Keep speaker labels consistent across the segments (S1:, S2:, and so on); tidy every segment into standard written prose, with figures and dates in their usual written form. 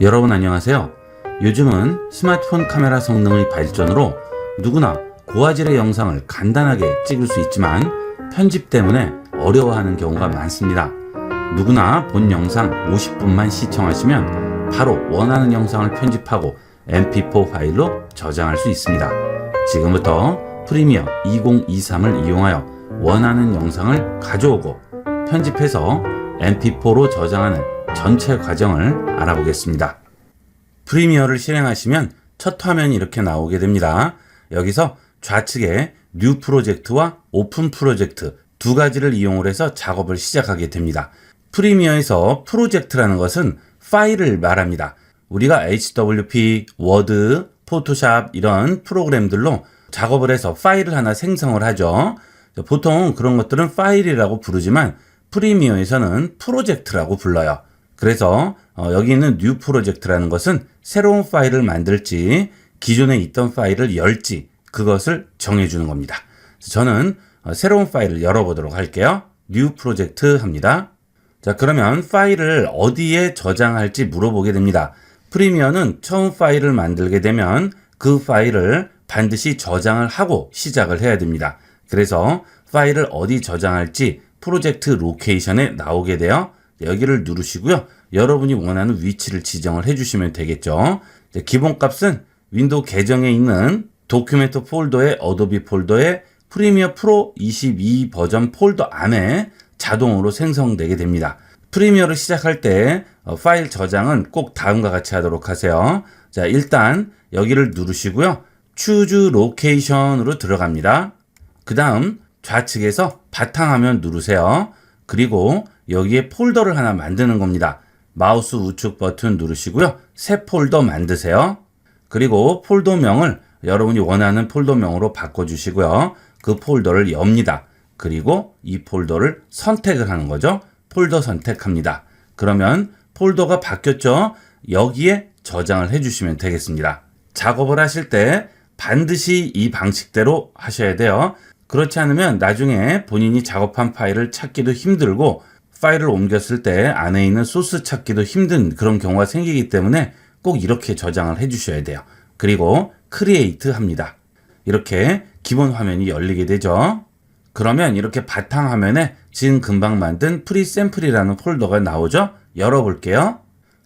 S1: 여러분 안녕하세요. 요즘은 스마트폰 카메라 성능의 발전으로 누구나 고화질의 영상을 간단하게 찍을 수 있지만 편집 때문에 어려워하는 경우가 많습니다. 누구나 본 영상 50분만 시청하시면 바로 원하는 영상을 편집하고 mp4 파일로 저장할 수 있습니다. 지금부터 프리미어 2023을 이용하여 원하는 영상을 가져오고 편집해서 mp4로 저장하는 전체 과정을 알아보겠습니다. 프리미어를 실행하시면 첫 화면이 이렇게 나오게 됩니다. 여기서 좌측에 뉴 프로젝트와 오픈 프로젝트 두 가지를 이용해서 작업을 시작하게 됩니다. 프리미어에서 프로젝트라는 것은 파일을 말합니다. 우리가 HWP, 워드, 포토샵 이런 프로그램들로 작업을 해서 파일을 하나 생성을 하죠. 보통 그런 것들은 파일이라고 부르지만 프리미어에서는 프로젝트라고 불러요. 그래서 여기 있는 뉴 프로젝트라는 것은 새로운 파일을 만들지 기존에 있던 파일을 열지 그것을 정해주는 겁니다. 저는 새로운 파일을 열어보도록 할게요. 뉴 프로젝트 합니다. 자, 그러면 파일을 어디에 저장할지 물어보게 됩니다. 프리미어는 처음 파일을 만들게 되면 그 파일을 반드시 저장을 하고 시작을 해야 됩니다. 그래서 파일을 어디 저장할지 프로젝트 로케이션에 나오게 돼요. 여기를 누르시고요. 여러분이 원하는 위치를 지정을 해주시면 되겠죠. 기본값은 윈도우 계정에 있는 도큐멘트 폴더의 어도비 폴더의 프리미어 프로 22 버전 폴더 안에 자동으로 생성되게 됩니다. 프리미어를 시작할 때 파일 저장은 꼭 다음과 같이 하도록 하세요. 자, 일단 여기를 누르시고요. Choose Location으로 들어갑니다. 그 다음 좌측에서 바탕화면 누르세요. 그리고 여기에 폴더를 하나 만드는 겁니다. 마우스 우측 버튼 누르시고요. 새 폴더 만드세요. 그리고 폴더명을 여러분이 원하는 폴더명으로 바꿔주시고요. 그 폴더를 엽니다. 그리고 이 폴더를 선택을 하는 거죠. 폴더 선택합니다. 그러면 폴더가 바뀌었죠? 여기에 저장을 해주시면 되겠습니다. 작업을 하실 때 반드시 이 방식대로 하셔야 돼요. 그렇지 않으면 나중에 본인이 작업한 파일을 찾기도 힘들고 파일을 옮겼을 때 안에 있는 소스 찾기도 힘든 그런 경우가 생기기 때문에 꼭 이렇게 저장을 해주셔야 돼요. 그리고 크리에이트 합니다. 이렇게 기본 화면이 열리게 되죠. 그러면 이렇게 바탕화면에 지금 금방 만든 프리샘플이라는 폴더가 나오죠. 열어볼게요.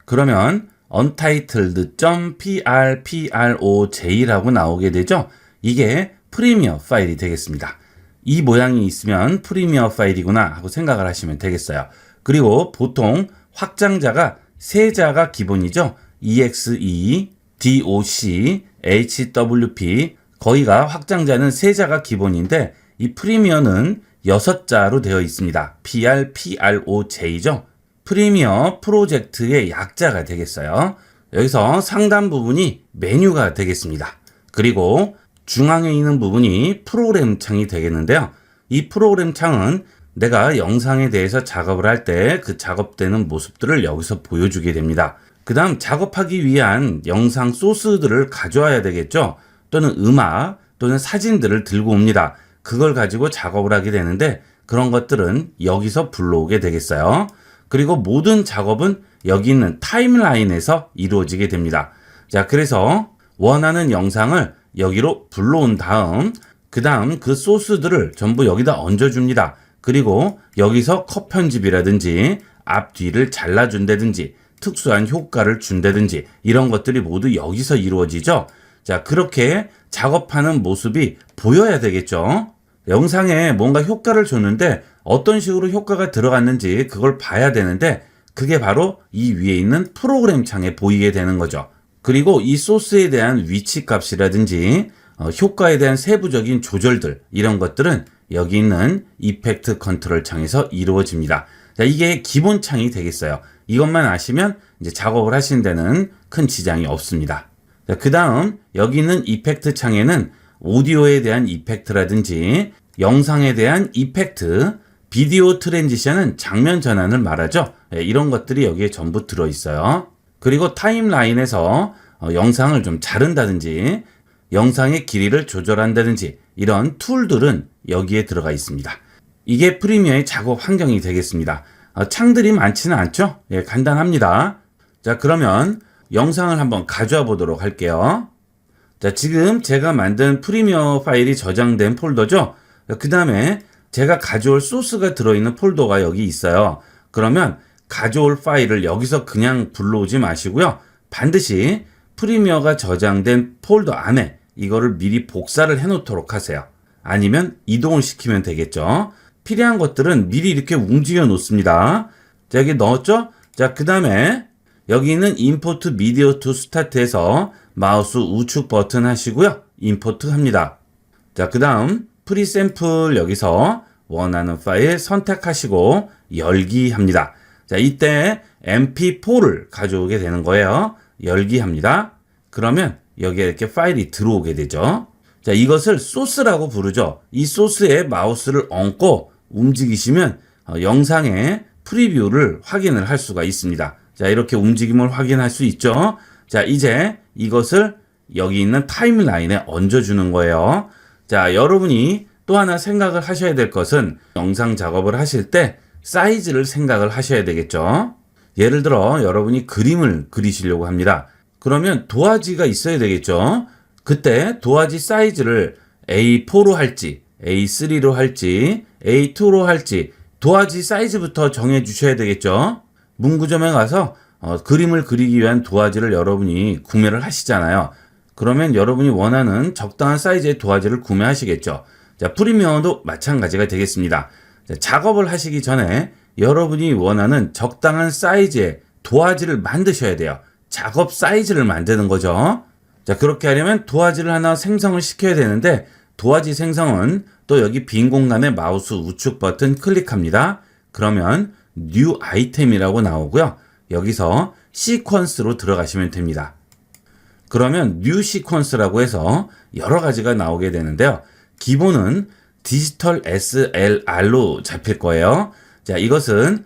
S1: 그러면 untitled.prproj라고 나오게 되죠. 이게 프리미어 파일이 되겠습니다. 이 모양이 있으면 프리미어 파일이구나 하고 생각을 하시면 되겠어요. 그리고 보통 확장자가 세 자가 기본이죠. exe, doc, hwp 거기가 확장자는 세 자가 기본인데 이 프리미어는 6자로 되어 있습니다. prproj죠. 프리미어 프로젝트의 약자가 되겠어요. 여기서 상단 부분이 메뉴가 되겠습니다. 그리고 중앙에 있는 부분이 프로그램 창이 되겠는데요. 이 프로그램 창은 내가 영상에 대해서 작업을 할 때 그 작업되는 모습들을 여기서 보여주게 됩니다. 그 다음 작업하기 위한 영상 소스들을 가져와야 되겠죠. 또는 음악 또는 사진들을 들고 옵니다. 그걸 가지고 작업을 하게 되는데 그런 것들은 여기서 불러오게 되겠어요. 그리고 모든 작업은 여기 있는 타임라인에서 이루어지게 됩니다. 자, 그래서 원하는 영상을 여기로 불러온 다음 그 다음 그 소스들을 전부 여기다 얹어줍니다. 그리고 여기서 컷 편집이라든지 앞뒤를 잘라준다든지 특수한 효과를 준다든지 이런 것들이 모두 여기서 이루어지죠. 자, 그렇게 작업하는 모습이 보여야 되겠죠. 영상에 뭔가 효과를 줬는데 어떤 식으로 효과가 들어갔는지 그걸 봐야 되는데 그게 바로 이 위에 있는 프로그램 창에 보이게 되는 거죠. 그리고 이 소스에 대한 위치 값이라든지 효과에 대한 세부적인 조절들 이런 것들은 여기 있는 이펙트 컨트롤 창에서 이루어집니다. 자, 이게 기본 창이 되겠어요. 이것만 아시면 이제 작업을 하시는 데는 큰 지장이 없습니다. 자, 그 다음 여기 있는 이펙트 창에는 오디오에 대한 이펙트라든지 영상에 대한 이펙트, 비디오 트랜지션은 장면 전환을 말하죠. 이런 것들이 여기에 전부 들어있어요. 그리고 타임라인에서 영상을 좀 자른다든지 영상의 길이를 조절한다든지 이런 툴들은 여기에 들어가 있습니다. 이게 프리미어의 작업 환경이 되겠습니다. 창들이 많지는 않죠? 예, 간단합니다. 자, 그러면 영상을 한번 가져와 보도록 할게요. 자, 지금 제가 만든 프리미어 파일이 저장된 폴더죠. 그 다음에 제가 가져올 소스가 들어있는 폴더가 여기 있어요. 그러면 가져올 파일을 여기서 그냥 불러오지 마시고요. 반드시 프리미어가 저장된 폴더 안에 이거를 미리 복사를 해 놓도록 하세요. 아니면 이동을 시키면 되겠죠. 필요한 것들은 미리 이렇게 움직여 놓습니다. 자, 여기 넣었죠? 자, 그 다음에 여기 있는 Import Media to Start에서 마우스 우측 버튼 하시고요. 임포트 합니다. 자, 그 다음 프리샘플 여기서 원하는 파일 선택하시고 열기 합니다. 자, 이때 mp4를 가져오게 되는 거예요. 열기 합니다. 그러면 여기에 이렇게 파일이 들어오게 되죠. 자, 이것을 소스라고 부르죠. 이 소스에 마우스를 얹고 움직이시면 영상의 프리뷰를 확인을 할 수가 있습니다. 자, 이렇게 움직임을 확인할 수 있죠. 자, 이제 이것을 여기 있는 타임라인에 얹어주는 거예요. 자, 여러분이 또 하나 생각을 하셔야 될 것은 영상 작업을 하실 때 사이즈를 생각을 하셔야 되겠죠. 예를 들어 여러분이 그림을 그리시려고 합니다. 그러면 도화지가 있어야 되겠죠. 그때 도화지 사이즈를 A4로 할지 A3로 할지 A2로 할지 도화지 사이즈부터 정해 주셔야 되겠죠. 문구점에 가서 그림을 그리기 위한 도화지를 여러분이 구매를 하시잖아요. 그러면 여러분이 원하는 적당한 사이즈의 도화지를 구매하시겠죠. 자, 프리미어도 마찬가지가 되겠습니다. 자, 작업을 하시기 전에 여러분이 원하는 적당한 사이즈의 도화지를 만드셔야 돼요. 작업 사이즈를 만드는 거죠. 자, 그렇게 하려면 도화지를 하나 생성을 시켜야 되는데 도화지 생성은 또 여기 빈 공간에 마우스 우측 버튼 클릭합니다. 그러면 New Item이라고 나오고요. 여기서 시퀀스로 들어가시면 됩니다. 그러면 New Sequence라고 해서 여러 가지가 나오게 되는데요. 기본은 디지털 SLR로 잡힐 거예요. 자, 이것은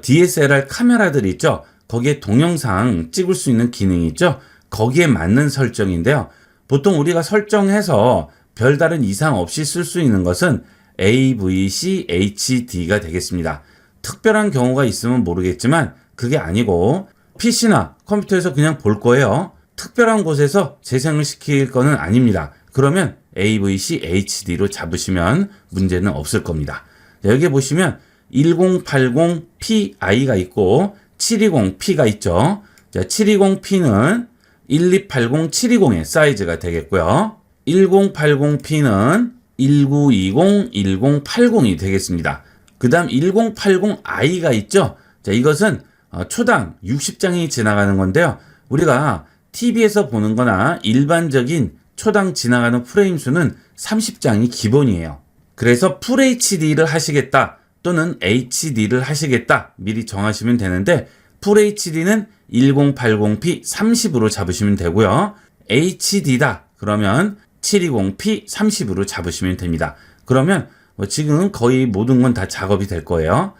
S1: DSLR 카메라들이 있죠. 거기에 동영상 찍을 수 있는 기능이 있죠. 거기에 맞는 설정인데요. 보통 우리가 설정해서 별다른 이상 없이 쓸 수 있는 것은 AVC HD가 되겠습니다. 특별한 경우가 있으면 모르겠지만 그게 아니고 PC나 컴퓨터에서 그냥 볼 거예요. 특별한 곳에서 재생을 시킬 거는 아닙니다. 그러면 AVC HD로 잡으시면 문제는 없을 겁니다. 자, 여기 보시면 1080pi가 있고 720p가 있죠. 자, 720p는 1280, 720의 사이즈가 되겠고요. 1080p는 1920, 1080이 되겠습니다. 그 다음 1080i가 있죠. 자, 이것은 초당 60장이 지나가는 건데요. 우리가 TV에서 보는 거나 일반적인 초당 지나가는 프레임 수는 30장이 기본이에요. 그래서 FHD를 하시겠다 또는 HD를 하시겠다 미리 정하시면 되는데 FHD는 1080p 30으로 잡으시면 되고요. HD다 그러면 720p 30으로 잡으시면 됩니다. 그러면 지금 거의 모든 건 다 작업이 될 거예요.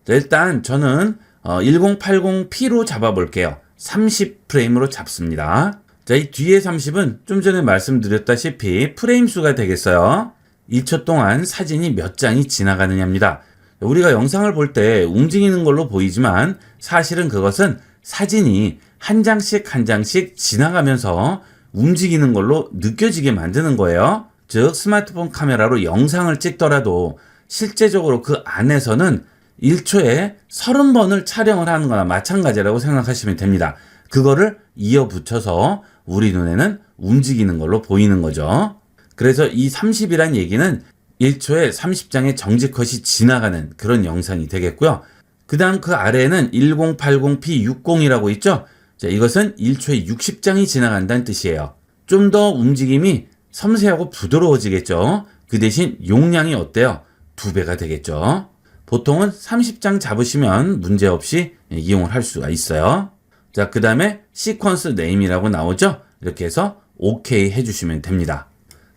S1: 자, 일단 저는 1080p로 잡아볼게요. 30프레임으로 잡습니다. 자, 이 뒤에 30은 좀 전에 말씀드렸다시피 프레임 수가 되겠어요. 1초 동안 사진이 몇 장이 지나가느냐입니다. 우리가 영상을 볼 때 움직이는 걸로 보이지만 사실은 그것은 사진이 한 장씩 한 장씩 지나가면서 움직이는 걸로 느껴지게 만드는 거예요. 즉 스마트폰 카메라로 영상을 찍더라도 실제적으로 그 안에서는 1초에 30번을 촬영을 하는 거나 마찬가지라고 생각하시면 됩니다. 그거를 이어 붙여서 우리 눈에는 움직이는 걸로 보이는 거죠. 그래서 이 30이란 얘기는 1초에 30장의 정지컷이 지나가는 그런 영상이 되겠고요. 그 다음 그 아래에는 1080p60이라고 있죠. 자, 이것은 1초에 60장이 지나간다는 뜻이에요. 좀 더 움직임이 섬세하고 부드러워지겠죠. 그 대신 용량이 어때요? 2배가 되겠죠. 보통은 30장 잡으시면 문제없이 이용을 할 수가 있어요. 자, 그 다음에 시퀀스 네임이라고 나오죠. 이렇게 해서 OK 해주시면 됩니다.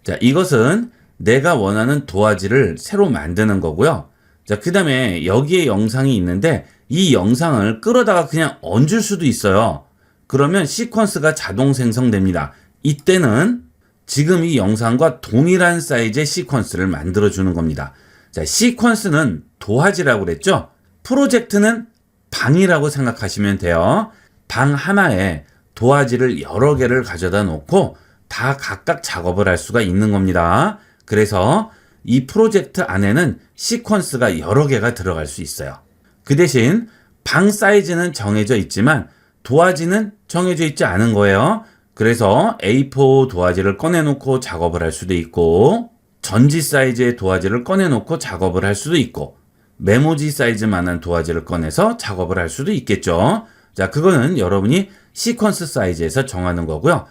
S1: 자, 이것은 내가 원하는 도화지를 새로 만드는 거고요. 자, 그 다음에 여기에 영상이 있는데 이 영상을 끌어다가 그냥 얹을 수도 있어요. 그러면 시퀀스가 자동 생성됩니다. 이때는 지금 이 영상과 동일한 사이즈의 시퀀스를 만들어주는 겁니다. 자, 시퀀스는 도화지라고 그랬죠? 프로젝트는 방이라고 생각하시면 돼요. 방 하나에 도화지를 여러 개를 가져다 놓고 다 각각 작업을 할 수가 있는 겁니다. 그래서 이 프로젝트 안에는 시퀀스가 여러 개가 들어갈 수 있어요. 그 대신 방 사이즈는 정해져 있지만 도화지는 정해져 있지 않은 거예요. 그래서 A4 도화지를 꺼내놓고 작업을 할 수도 있고, 전지 사이즈의 도화지를 꺼내놓고 작업을 할 수도 있고, 메모지 사이즈만한 도화지를 꺼내서 작업을 할 수도 있겠죠. 자, 그거는 여러분이 시퀀스 사이즈에서 정하는 거고요.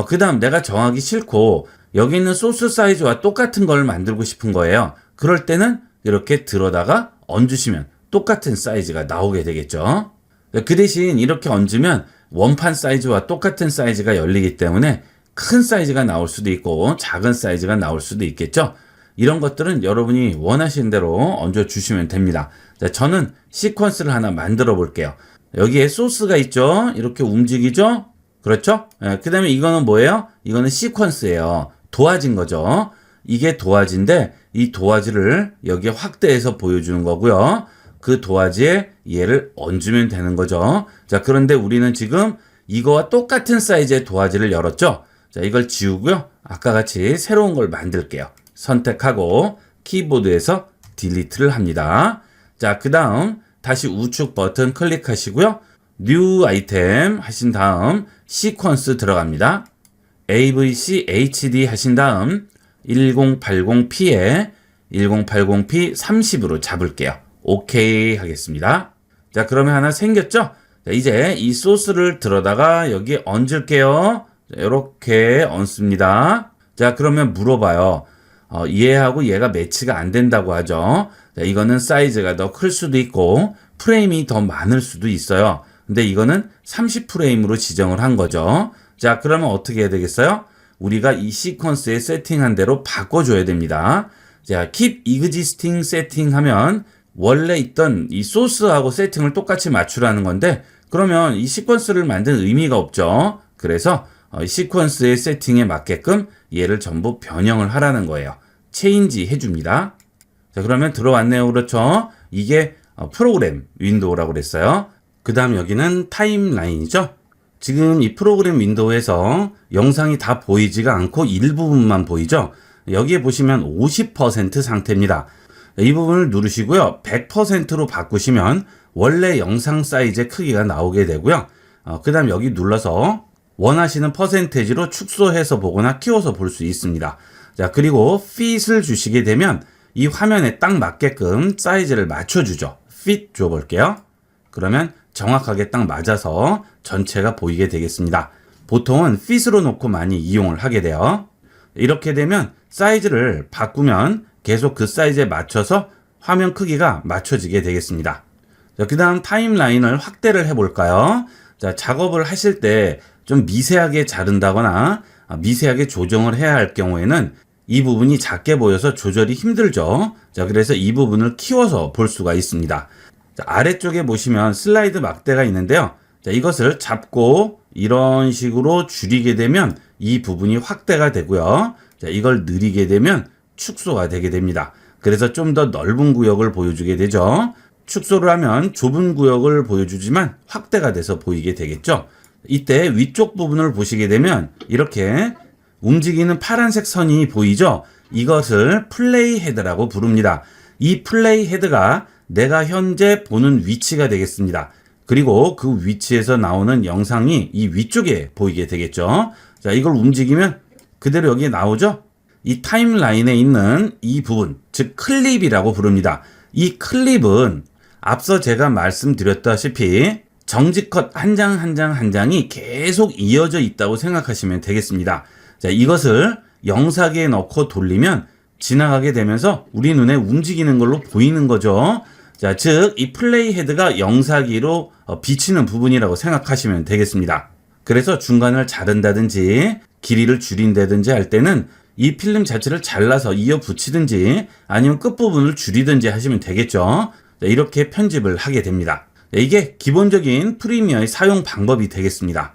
S1: 그 다음 내가 정하기 싫고 여기 있는 소스 사이즈와 똑같은 걸 만들고 싶은 거예요. 그럴 때는 이렇게 들어다가 얹으시면 똑같은 사이즈가 나오게 되겠죠. 그 대신 이렇게 얹으면 원판 사이즈와 똑같은 사이즈가 열리기 때문에 큰 사이즈가 나올 수도 있고 작은 사이즈가 나올 수도 있겠죠. 이런 것들은 여러분이 원하시는 대로 얹어 주시면 됩니다. 자, 저는 시퀀스를 하나 만들어 볼게요. 여기에 소스가 있죠. 이렇게 움직이죠. 그렇죠? 그 다음에 이거는 뭐예요? 이거는 시퀀스예요. 도화지인 거죠. 이게 도화지인데 이 도화지를 여기에 확대해서 보여주는 거고요. 그 도화지에 얘를 얹으면 되는 거죠. 자, 그런데 우리는 지금 이거와 똑같은 사이즈의 도화지를 열었죠. 자, 이걸 지우고요. 아까 같이 새로운 걸 만들게요. 선택하고 키보드에서 딜리트를 합니다. 자, 그 다음 다시 우측 버튼 클릭하시고요. 뉴 아이템 하신 다음 시퀀스 들어갑니다. AVC HD 하신 다음 1080p에 1080p 30으로 잡을게요. 오케이 하겠습니다. 자, 그러면 하나 생겼죠? 자, 이제 이 소스를 들어다가 여기에 얹을게요. 자, 이렇게 얹습니다. 자, 그러면 물어봐요. 얘하고 얘가 매치가 안 된다고 하죠. 자, 이거는 사이즈가 더 클 수도 있고 프레임이 더 많을 수도 있어요. 근데 이거는 30프레임으로 지정을 한 거죠. 자, 그러면 어떻게 해야 되겠어요? 우리가 이 시퀀스에 세팅한 대로 바꿔줘야 됩니다. 자, keep existing setting 하면 원래 있던 이 소스하고 세팅을 똑같이 맞추라는 건데, 그러면 이 시퀀스를 만든 의미가 없죠. 그래서 시퀀스의 세팅에 맞게끔 얘를 전부 변형을 하라는 거예요. 체인지 해줍니다. 자, 그러면 들어왔네요. 그렇죠? 이게 프로그램 윈도우라고 그랬어요. 그 다음 여기는 타임라인이죠. 지금 이 프로그램 윈도우에서 영상이 다 보이지가 않고 일부분만 보이죠. 여기에 보시면 50% 상태입니다. 이 부분을 누르시고요. 100%로 바꾸시면 원래 영상 사이즈의 크기가 나오게 되고요. 그 다음 여기 눌러서 원하시는 퍼센테이지로 축소해서 보거나 키워서 볼 수 있습니다. 자, 그리고 fit을 주시게 되면 이 화면에 딱 맞게끔 사이즈를 맞춰주죠. fit 줘볼게요. 그러면 정확하게 딱 맞아서 전체가 보이게 되겠습니다. 보통은 fit으로 놓고 많이 이용을 하게 돼요. 이렇게 되면 사이즈를 바꾸면 계속 그 사이즈에 맞춰서 화면 크기가 맞춰지게 되겠습니다. 자, 그 다음 타임라인을 확대를 해볼까요? 자, 작업을 하실 때 좀 미세하게 자른다거나 미세하게 조정을 해야 할 경우에는 이 부분이 작게 보여서 조절이 힘들죠. 자, 그래서 이 부분을 키워서 볼 수가 있습니다. 자, 아래쪽에 보시면 슬라이드 막대가 있는데요. 자, 이것을 잡고 이런 식으로 줄이게 되면 이 부분이 확대가 되고요. 자, 이걸 느리게 되면 축소가 되게 됩니다. 그래서 좀 더 넓은 구역을 보여주게 되죠. 축소를 하면 좁은 구역을 보여주지만 확대가 돼서 보이게 되겠죠. 이때 위쪽 부분을 보시게 되면 이렇게 움직이는 파란색 선이 보이죠? 이것을 플레이 헤드라고 부릅니다. 이 플레이 헤드가 내가 현재 보는 위치가 되겠습니다. 그리고 그 위치에서 나오는 영상이 이 위쪽에 보이게 되겠죠. 자, 이걸 움직이면 그대로 여기에 나오죠? 이 타임라인에 있는 이 부분, 즉 클립이라고 부릅니다. 이 클립은 앞서 제가 말씀드렸다시피 정지컷 한 장 한 장 한 장이 계속 이어져 있다고 생각하시면 되겠습니다. 자, 이것을 영상기에 넣고 돌리면 지나가게 되면서 우리 눈에 움직이는 걸로 보이는 거죠. 자, 즉 이 플레이 헤드가 영상기로 비치는 부분이라고 생각하시면 되겠습니다. 그래서 중간을 자른다든지 길이를 줄인다든지 할 때는 이 필름 자체를 잘라서 이어 붙이든지 아니면 끝부분을 줄이든지 하시면 되겠죠. 자, 이렇게 편집을 하게 됩니다. 이게 기본적인 프리미어의 사용 방법이 되겠습니다.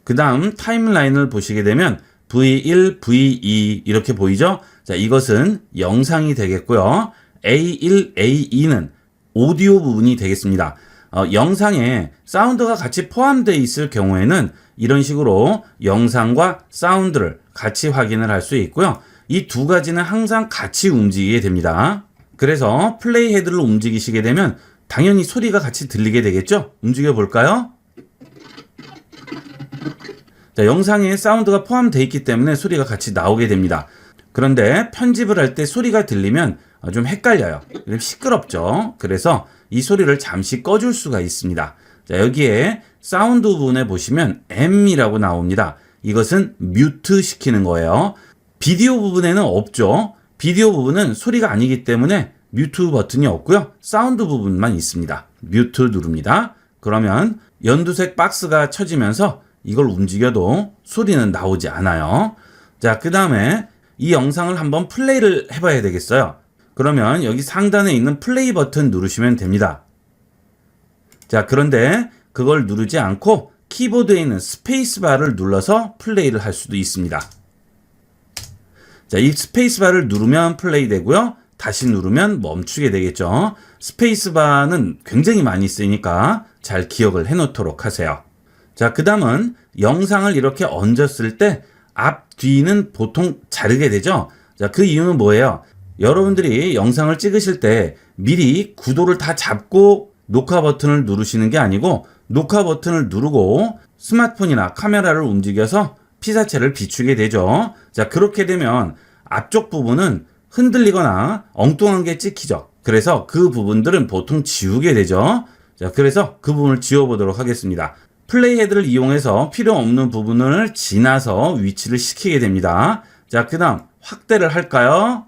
S1: 그 다음 타임라인을 보시게 되면 V1, V2 이렇게 보이죠? 자, 이것은 영상이 되겠고요. A1, A2는 오디오 부분이 되겠습니다. 영상에 사운드가 같이 포함되어 있을 경우에는 이런 식으로 영상과 사운드를 같이 확인을 할 수 있고요. 이 두 가지는 항상 같이 움직이게 됩니다. 그래서 플레이 헤드를 움직이시게 되면 당연히 소리가 같이 들리게 되겠죠? 움직여 볼까요? 자, 영상에 사운드가 포함되어 있기 때문에 소리가 같이 나오게 됩니다. 그런데 편집을 할 때 소리가 들리면 좀 헷갈려요. 시끄럽죠? 그래서 이 소리를 잠시 꺼줄 수가 있습니다. 자, 여기에 사운드 부분에 보시면 M이라고 나옵니다. 이것은 뮤트 시키는 거예요. 비디오 부분에는 없죠. 비디오 부분은 소리가 아니기 때문에 뮤트 버튼이 없고요. 사운드 부분만 있습니다. 뮤트 누릅니다. 그러면 연두색 박스가 쳐지면서 이걸 움직여도 소리는 나오지 않아요. 자, 그 다음에 이 영상을 한번 플레이를 해봐야 되겠어요. 그러면 여기 상단에 있는 플레이 버튼 누르시면 됩니다. 자, 그런데 그걸 누르지 않고 키보드에 있는 스페이스바를 눌러서 플레이를 할 수도 있습니다. 자, 이 스페이스바를 누르면 플레이 되고요. 다시 누르면 멈추게 되겠죠. 스페이스바는 굉장히 많이 쓰이니까 잘 기억을 해놓도록 하세요. 자, 그 다음은 영상을 이렇게 얹었을 때 앞, 뒤는 보통 자르게 되죠. 자, 그 이유는 뭐예요? 여러분들이 영상을 찍으실 때 미리 구도를 다 잡고 녹화 버튼을 누르시는 게 아니고 녹화 버튼을 누르고 스마트폰이나 카메라를 움직여서 피사체를 비추게 되죠. 자, 그렇게 되면 앞쪽 부분은 흔들리거나 엉뚱한 게 찍히죠. 그래서 그 부분들은 보통 지우게 되죠. 자, 그래서 그 부분을 지워보도록 하겠습니다. 플레이 헤드를 이용해서 필요 없는 부분을 지나서 위치를 시키게 됩니다. 자, 그 다음 확대를 할까요?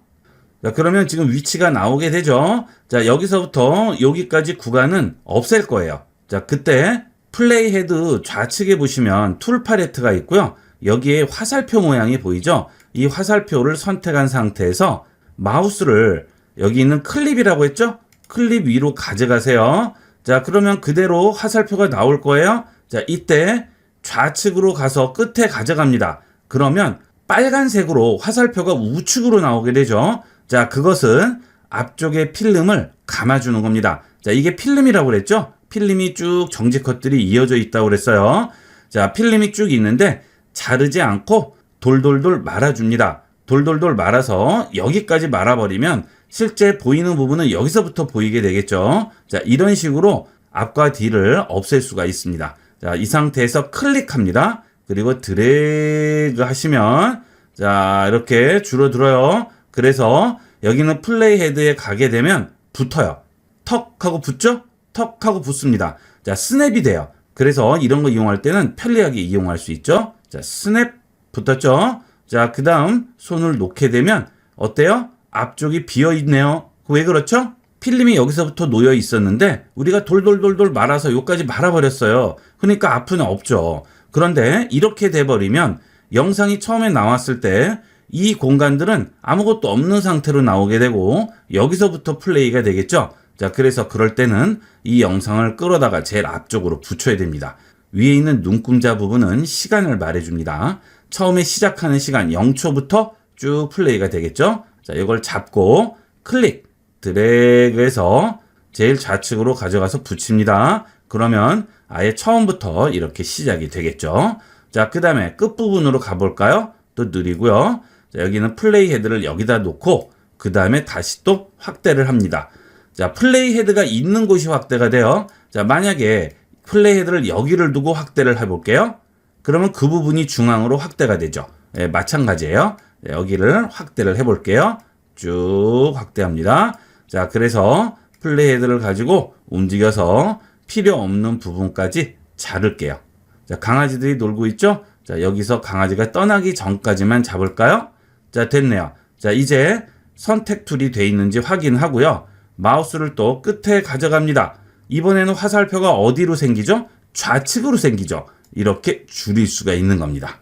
S1: 자, 그러면 지금 위치가 나오게 되죠. 자, 여기서부터 여기까지 구간은 없앨 거예요. 자, 그때 플레이 헤드 좌측에 보시면 툴 팔레트가 있고요. 여기에 화살표 모양이 보이죠? 이 화살표를 선택한 상태에서 마우스를 여기 있는 클립이라고 했죠? 클립 위로 가져가세요. 자, 그러면 그대로 화살표가 나올 거예요. 자, 이때 좌측으로 가서 끝에 가져갑니다. 그러면 빨간색으로 화살표가 우측으로 나오게 되죠. 자, 그것은 앞쪽에 필름을 감아주는 겁니다. 자, 이게 필름이라고 그랬죠? 필름이 쭉 정지 컷들이 이어져 있다고 그랬어요. 자, 필름이 쭉 있는데 자르지 않고 돌돌돌 말아줍니다. 돌돌돌 말아서 여기까지 말아버리면 실제 보이는 부분은 여기서부터 보이게 되겠죠. 자, 이런 식으로 앞과 뒤를 없앨 수가 있습니다. 자, 이 상태에서 클릭합니다. 그리고 드래그 하시면 자, 이렇게 줄어들어요. 그래서 여기는 플레이 헤드에 가게 되면 붙어요. 턱 하고 붙죠? 턱 하고 붙습니다. 자, 스냅이 돼요. 그래서 이런 거 이용할 때는 편리하게 이용할 수 있죠. 자, 스냅 붙었죠? 자, 그 다음 손을 놓게 되면 어때요? 앞쪽이 비어있네요. 왜 그렇죠? 필름이 여기서부터 놓여 있었는데 우리가 돌돌돌돌 말아서 여기까지 말아버렸어요. 그러니까 앞은 없죠. 그런데 이렇게 돼버리면 영상이 처음에 나왔을 때 이 공간들은 아무것도 없는 상태로 나오게 되고 여기서부터 플레이가 되겠죠. 자, 그래서 그럴 때는 이 영상을 끌어다가 제일 앞쪽으로 붙여야 됩니다. 위에 있는 눈금자 부분은 시간을 말해줍니다. 처음에 시작하는 시간 0초부터 쭉 플레이가 되겠죠. 자, 이걸 잡고 클릭, 드래그해서 제일 좌측으로 가져가서 붙입니다. 그러면 아예 처음부터 이렇게 시작이 되겠죠. 자, 그 다음에 끝부분으로 가볼까요? 또 느리고요. 자, 여기는 플레이 헤드를 여기다 놓고 그 다음에 다시 또 확대를 합니다. 자, 플레이 헤드가 있는 곳이 확대가 돼요. 자, 만약에 플레이 헤드를 여기를 두고 확대를 해볼게요. 그러면 그 부분이 중앙으로 확대가 되죠. 예, 마찬가지예요. 네, 여기를 확대를 해볼게요. 쭉 확대합니다. 자, 그래서 플레이 헤드를 가지고 움직여서 필요 없는 부분까지 자를게요. 자, 강아지들이 놀고 있죠? 자, 여기서 강아지가 떠나기 전까지만 잡을까요? 자, 됐네요. 자, 이제 선택 툴이 돼 있는지 확인하고요. 마우스를 또 끝에 가져갑니다. 이번에는 화살표가 어디로 생기죠? 좌측으로 생기죠. 이렇게 줄일 수가 있는 겁니다.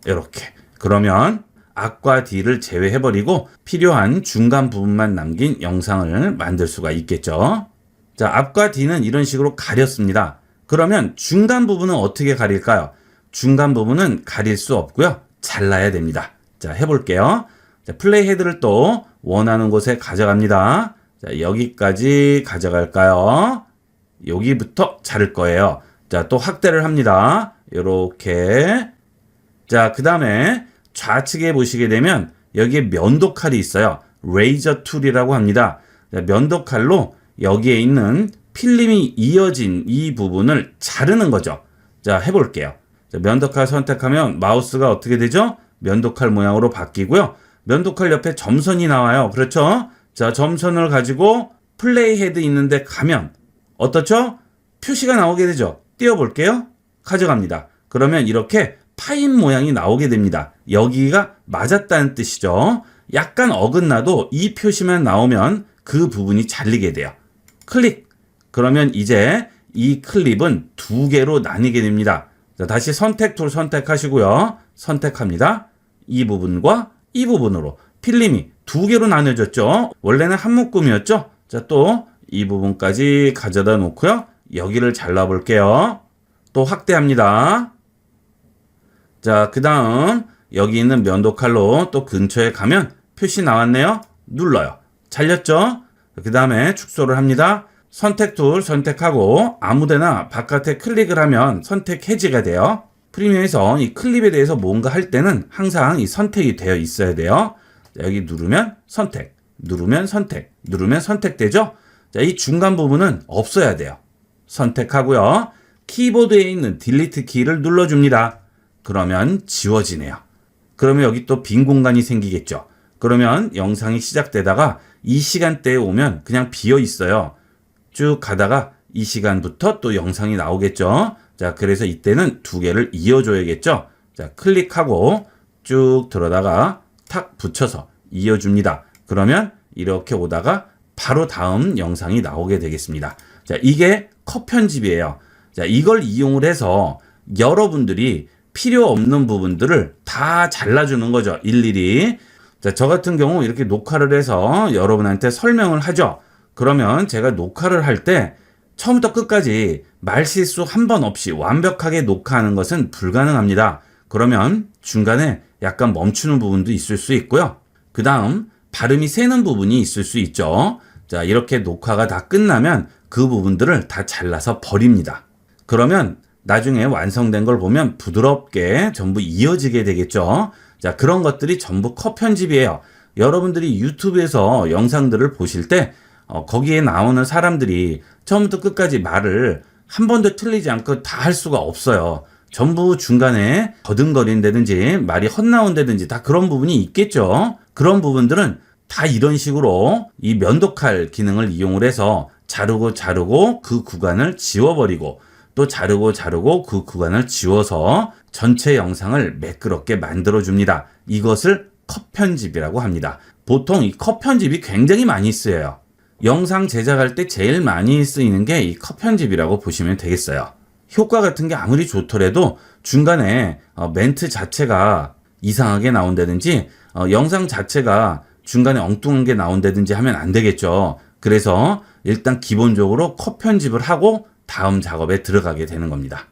S1: 이렇게. 그러면 앞과 뒤를 제외해버리고 필요한 중간 부분만 남긴 영상을 만들 수가 있겠죠. 자, 앞과 뒤는 이런 식으로 가렸습니다. 그러면 중간 부분은 어떻게 가릴까요? 중간 부분은 가릴 수 없고요. 잘라야 됩니다. 자, 해볼게요. 자, 플레이 헤드를 또 원하는 곳에 가져갑니다. 자, 여기까지 가져갈까요? 여기부터 자를 거예요. 자, 또 확대를 합니다. 요렇게. 자, 그 다음에 좌측에 보시게 되면 여기에 면도칼이 있어요. 레이저 툴이라고 합니다. 자, 면도칼로 여기에 있는 필름이 이어진 이 부분을 자르는 거죠. 자, 해볼게요. 자, 면도칼 선택하면 마우스가 어떻게 되죠? 면도칼 모양으로 바뀌고요. 면도칼 옆에 점선이 나와요. 그렇죠? 자, 점선을 가지고 플레이 헤드 있는데 가면 어떻죠? 표시가 나오게 되죠. 띄워볼게요. 가져갑니다. 그러면 이렇게 파인 모양이 나오게 됩니다. 여기가 맞았다는 뜻이죠. 약간 어긋나도 이 표시만 나오면 그 부분이 잘리게 돼요. 클릭. 그러면 이제 이 클립은 두 개로 나뉘게 됩니다. 자, 다시 선택 툴 선택하시고요. 선택합니다. 이 부분과 이 부분으로 필름이 두 개로 나눠졌죠. 원래는 한 묶음이었죠. 자, 또 이 부분까지 가져다 놓고요. 여기를 잘라 볼게요. 또 확대합니다. 자, 그 다음 여기 있는 면도칼로 또 근처에 가면 표시 나왔네요. 눌러요. 잘렸죠? 그 다음에 축소를 합니다. 선택 툴 선택하고 아무데나 바깥에 클릭을 하면 선택 해지가 돼요. 프리미어에서 이 클립에 대해서 뭔가 할 때는 항상 이 선택이 되어 있어야 돼요. 자, 여기 누르면 선택, 누르면 선택, 누르면 선택되죠? 자, 이 중간 부분은 없어야 돼요. 선택하고요. 키보드에 있는 딜리트 키를 눌러줍니다. 그러면 지워지네요. 그러면 여기 또 빈 공간이 생기겠죠. 그러면 영상이 시작되다가 이 시간대에 오면 그냥 비어 있어요. 쭉 가다가 이 시간부터 또 영상이 나오겠죠. 자, 그래서 이때는 두 개를 이어줘야겠죠. 자, 클릭하고 쭉 들어다가 탁 붙여서 이어줍니다. 그러면 이렇게 오다가 바로 다음 영상이 나오게 되겠습니다. 자, 이게 컷 편집이에요. 자, 이걸 이용을 해서 여러분들이 필요 없는 부분들을 다 잘라주는 거죠. 일일이. 자, 저 같은 경우 이렇게 녹화를 해서 여러분한테 설명을 하죠. 그러면 제가 녹화를 할 때 처음부터 끝까지 말실수 한 번 없이 완벽하게 녹화하는 것은 불가능합니다. 그러면 중간에 약간 멈추는 부분도 있을 수 있고요. 그 다음 발음이 새는 부분이 있을 수 있죠. 자, 이렇게 녹화가 다 끝나면 그 부분들을 다 잘라서 버립니다. 그러면 나중에 완성된 걸 보면 부드럽게 전부 이어지게 되겠죠. 자, 그런 것들이 전부 컷 편집이에요. 여러분들이 유튜브에서 영상들을 보실 때 거기에 나오는 사람들이 처음부터 끝까지 말을 한 번도 틀리지 않고 다 할 수가 없어요. 전부 중간에 더듬거린다든지 말이 헛나온다든지 다 그런 부분이 있겠죠. 그런 부분들은 다 이런 식으로 이 면도칼 기능을 이용을 해서 자르고 그 구간을 지워버리고 또 자르고 그 구간을 지워서 전체 영상을 매끄럽게 만들어줍니다. 이것을 컷 편집이라고 합니다. 보통 이 컷 편집이 굉장히 많이 쓰여요. 영상 제작할 때 제일 많이 쓰이는 게 이 컷 편집이라고 보시면 되겠어요. 효과 같은 게 아무리 좋더라도 중간에 멘트 자체가 이상하게 나온다든지 영상 자체가 중간에 엉뚱한 게 나온다든지 하면 안 되겠죠. 그래서 일단 기본적으로 컷 편집을 하고 다음 작업에 들어가게 되는 겁니다.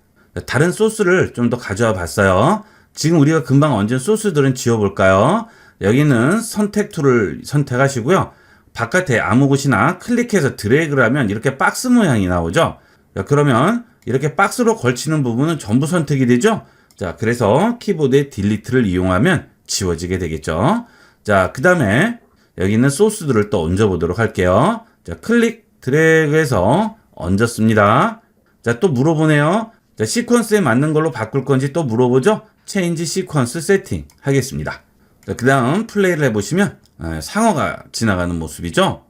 S1: 다른 소스를 좀 더 가져와 봤어요. 지금 우리가 금방 얹은 소스들은 지워볼까요? 여기는 선택 툴을 선택하시고요. 바깥에 아무 곳이나 클릭해서 드래그를 하면 이렇게 박스 모양이 나오죠. 자, 그러면 이렇게 박스로 걸치는 부분은 전부 선택이 되죠. 자, 그래서 키보드의 딜리트를 이용하면 지워지게 되겠죠. 자, 그 다음에 여기 있는 소스들을 또 얹어보도록 할게요. 자, 클릭 드래그해서 얹었습니다. 자, 또 물어보네요. 자, 시퀀스에 맞는 걸로 바꿀 건지 또 물어보죠. 체인지 시퀀스 세팅 하겠습니다. 자, 그 다음 플레이를 해보시면 상어가 지나가는 모습이죠.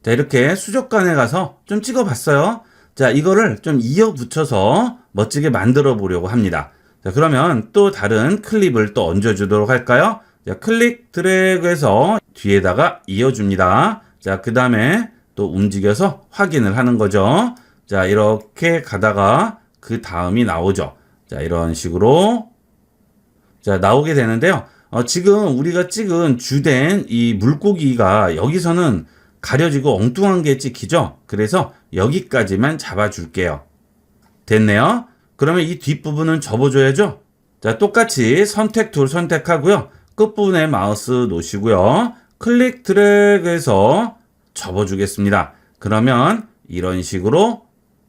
S1: 자, 이렇게 수족관에 가서 좀 찍어봤어요. 자, 이거를 좀 이어 붙여서 멋지게 만들어 보려고 합니다. 자, 그러면 또 다른 클립을 또 얹어주도록 할까요? 자, 클릭 드래그해서 뒤에다가 이어줍니다. 자, 그 다음에 또 움직여서 확인을 하는 거죠. 자, 이렇게 가다가 그 다음이 나오죠. 자, 이런 식으로 자, 나오게 되는데요. 지금 우리가 찍은 주된 이 물고기가 여기서는 가려지고 엉뚱한 게 찍히죠. 그래서 여기까지만 잡아줄게요. 됐네요. 그러면 이 뒷부분은 접어줘야죠. 자, 똑같이 선택 툴 선택하고요. 끝부분에 마우스 놓으시고요. 클릭 드래그해서 접어주겠습니다. 그러면 이런 식으로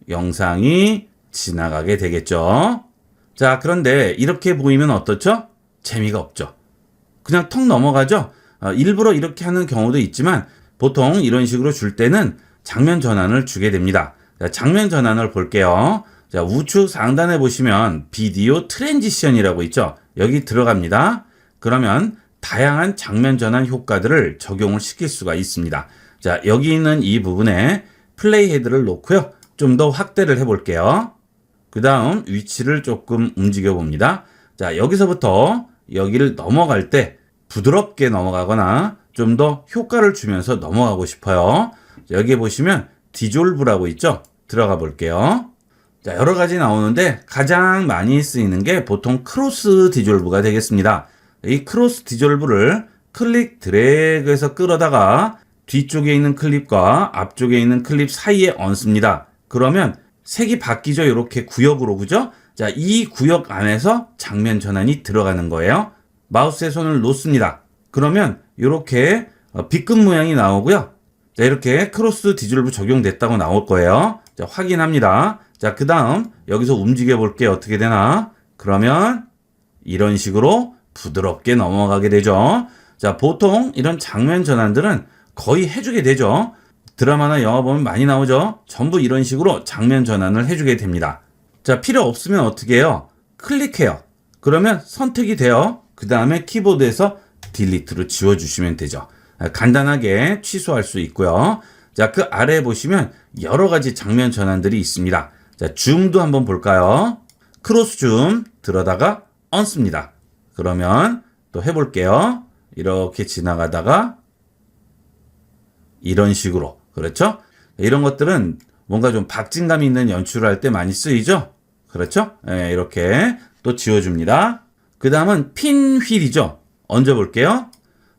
S1: 영상이 지나가게 되겠죠. 자, 그런데 이렇게 보이면 어떻죠? 재미가 없죠. 그냥 턱 넘어가죠. 일부러 이렇게 하는 경우도 있지만 보통 이런 식으로 줄 때는 장면 전환을 주게 됩니다. 자, 장면 전환을 볼게요. 자, 우측 상단에 보시면 비디오 트랜지션이라고 있죠. 여기 들어갑니다. 그러면 다양한 장면 전환 효과들을 적용을 시킬 수가 있습니다. 자, 여기 있는 이 부분에 플레이 헤드를 놓고요. 좀 더 확대를 해볼게요. 그 다음 위치를 조금 움직여 봅니다. 자, 여기서부터 여기를 넘어갈 때 부드럽게 넘어가거나 좀 더 효과를 주면서 넘어가고 싶어요. 자, 여기 보시면 디졸브라고 있죠. 들어가 볼게요. 자, 여러 가지 나오는데 가장 많이 쓰이는 게 보통 크로스 디졸브가 되겠습니다. 이 크로스 디졸브를 클릭 드래그해서 끌어다가 뒤쪽에 있는 클립과 앞쪽에 있는 클립 사이에 얹습니다. 그러면 색이 바뀌죠. 이렇게 구역으로, 그죠? 자, 이 구역 안에서 장면 전환이 들어가는 거예요. 마우스에 손을 놓습니다. 그러면 이렇게 B급 모양이 나오고요. 자, 이렇게 크로스 디졸브 적용됐다고 나올 거예요. 자, 확인합니다. 자, 그 다음 여기서 움직여 볼게요. 어떻게 되나? 그러면 이런 식으로 부드럽게 넘어가게 되죠. 자, 보통 이런 장면 전환들은 거의 해주게 되죠. 드라마나 영화 보면 많이 나오죠. 전부 이런 식으로 장면 전환을 해주게 됩니다. 자, 필요 없으면 어떻게 해요? 클릭해요. 그러면 선택이 돼요. 그 다음에 키보드에서 딜리트로 지워주시면 되죠. 간단하게 취소할 수 있고요. 자, 그 아래에 보시면 여러 가지 장면 전환들이 있습니다. 자, 줌도 한번 볼까요? 크로스 줌 들어다가 얹습니다. 그러면 또 해볼게요. 이렇게 지나가다가 이런 식으로, 그렇죠? 이런 것들은 뭔가 좀 박진감 있는 연출을 할 때 많이 쓰이죠? 그렇죠? 네, 이렇게 또 지워줍니다. 그 다음은 핀 휠이죠. 얹어볼게요.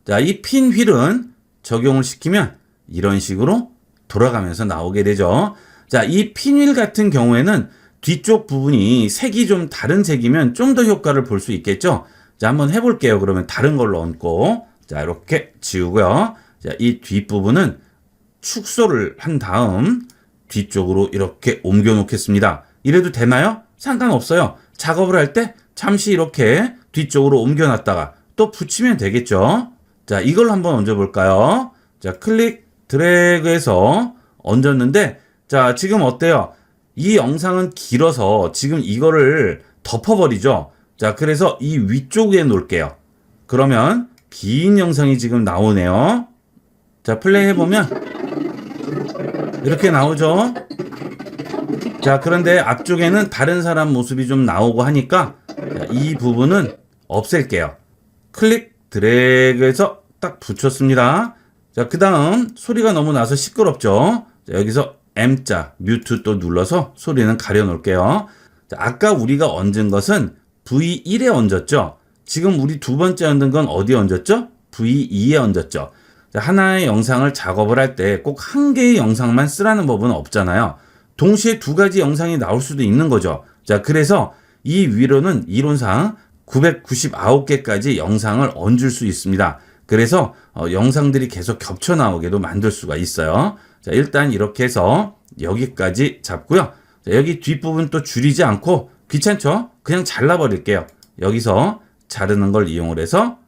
S1: 자, 이 핀 휠은 적용을 시키면 이런 식으로 돌아가면서 나오게 되죠. 자, 이 핀 휠 같은 경우에는 뒤쪽 부분이 색이 좀 다른 색이면 좀 더 효과를 볼 수 있겠죠? 자, 한번 해볼게요. 그러면 다른 걸로 얹고, 자, 이렇게 지우고요. 자, 이 뒷부분은 축소를 한 다음 뒤쪽으로 이렇게 옮겨 놓겠습니다. 이래도 되나요? 상관없어요. 작업을 할 때 잠시 이렇게 뒤쪽으로 옮겨 놨다가 또 붙이면 되겠죠. 자, 이걸 한번 얹어 볼까요? 자, 클릭 드래그해서 얹었는데, 자, 지금 어때요? 이 영상은 길어서 지금 이거를 덮어버리죠. 자, 그래서 이 위쪽에 놓을게요. 그러면 긴 영상이 지금 나오네요. 자, 플레이 해보면 이렇게 나오죠. 자, 그런데 앞쪽에는 다른 사람 모습이 좀 나오고 하니까 자, 이 부분은 없앨게요. 클릭 드래그해서 딱 붙였습니다. 자, 그 다음 소리가 너무 나서 시끄럽죠. 자, 여기서 M자 뮤트 또 눌러서 소리는 가려 놓을게요. 자, 아까 우리가 얹은 것은 V1에 얹었죠. 지금 우리 두 번째 얹은 건 어디에 얹었죠? V2에 얹었죠. 자, 하나의 영상을 작업을 할 때 꼭 한 개의 영상만 쓰라는 법은 없잖아요. 동시에 두 가지 영상이 나올 수도 있는 거죠. 자, 그래서 이 위로는 이론상 999개까지 영상을 얹을 수 있습니다. 그래서 영상들이 계속 겹쳐 나오게도 만들 수가 있어요. 자, 일단 이렇게 해서 여기까지 잡고요. 자, 여기 뒷부분 또 줄이지 않고 귀찮죠? 그냥 잘라버릴게요. 여기서 자르는 걸 이용을 해서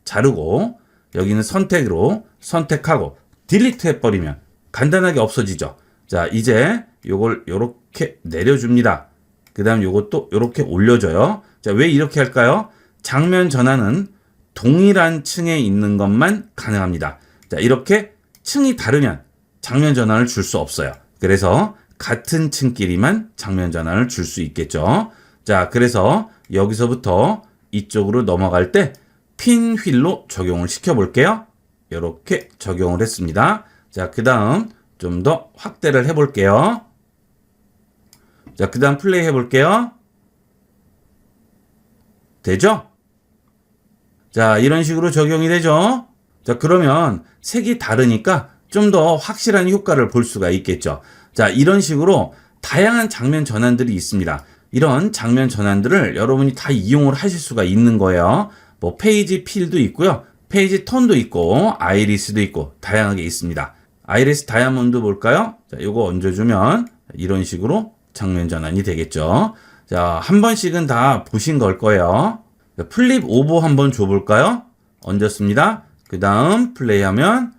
S1: 자르고 여기는 선택으로 선택하고 딜리트 해버리면 간단하게 없어지죠. 자, 이제 요걸 요렇게 내려줍니다. 그 다음 요것도 요렇게 올려줘요. 자, 왜 이렇게 할까요? 장면 전환은 동일한 층에 있는 것만 가능합니다. 자, 이렇게 층이 다르면 장면 전환을 줄 수 없어요. 그래서 같은 층끼리만 장면 전환을 줄 수 있겠죠. 자, 그래서 여기서부터 이쪽으로 넘어갈 때 핀 휠로 적용을 시켜 볼게요. 이렇게 적용을 했습니다. 자, 그 다음 좀 더 확대를 해 볼게요. 자, 그 다음 플레이 해 볼게요. 되죠? 자, 이런 식으로 적용이 되죠? 자, 그러면 색이 다르니까 좀 더 확실한 효과를 볼 수가 있겠죠. 자, 이런 식으로 다양한 장면 전환들이 있습니다. 이런 장면 전환들을 여러분이 다 이용을 하실 수가 있는 거예요. 뭐 페이지 필도 있고요. 페이지 톤도 있고 아이리스도 있고 다양하게 있습니다. 아이리스 다이아몬드 볼까요? 자, 요거 얹어주면 이런 식으로 장면 전환이 되겠죠. 자, 한 번씩은 다 보신 걸 거예요. 플립 오버 한번 줘볼까요? 얹었습니다. 그 다음 플레이하면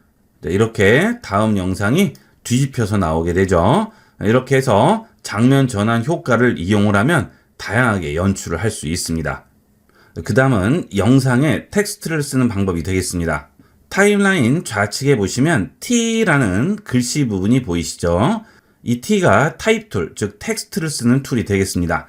S1: 이렇게 다음 영상이 뒤집혀서 나오게 되죠. 이렇게 해서 장면 전환 효과를 이용을 하면 다양하게 연출을 할 수 있습니다. 그 다음은 영상에 텍스트를 쓰는 방법이 되겠습니다. 타임라인 좌측에 보시면 T라는 글씨 부분이 보이시죠? 이 T가 타입 툴, 즉 텍스트를 쓰는 툴이 되겠습니다.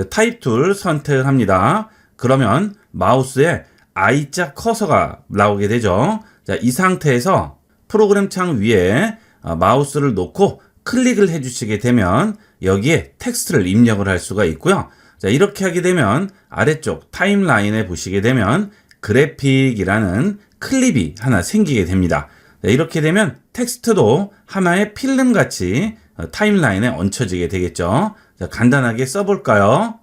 S1: 타입 툴 선택을 합니다. 그러면 마우스에 I자 커서가 나오게 되죠. 자, 이 상태에서 프로그램 창 위에 마우스를 놓고 클릭을 해주시게 되면 여기에 텍스트를 입력을 할 수가 있고요. 자, 이렇게 하게 되면 아래쪽 타임라인에 보시게 되면 그래픽이라는 클립이 하나 생기게 됩니다. 자, 이렇게 되면 텍스트도 하나의 필름같이 타임라인에 얹혀지게 되겠죠. 자, 간단하게 써볼까요?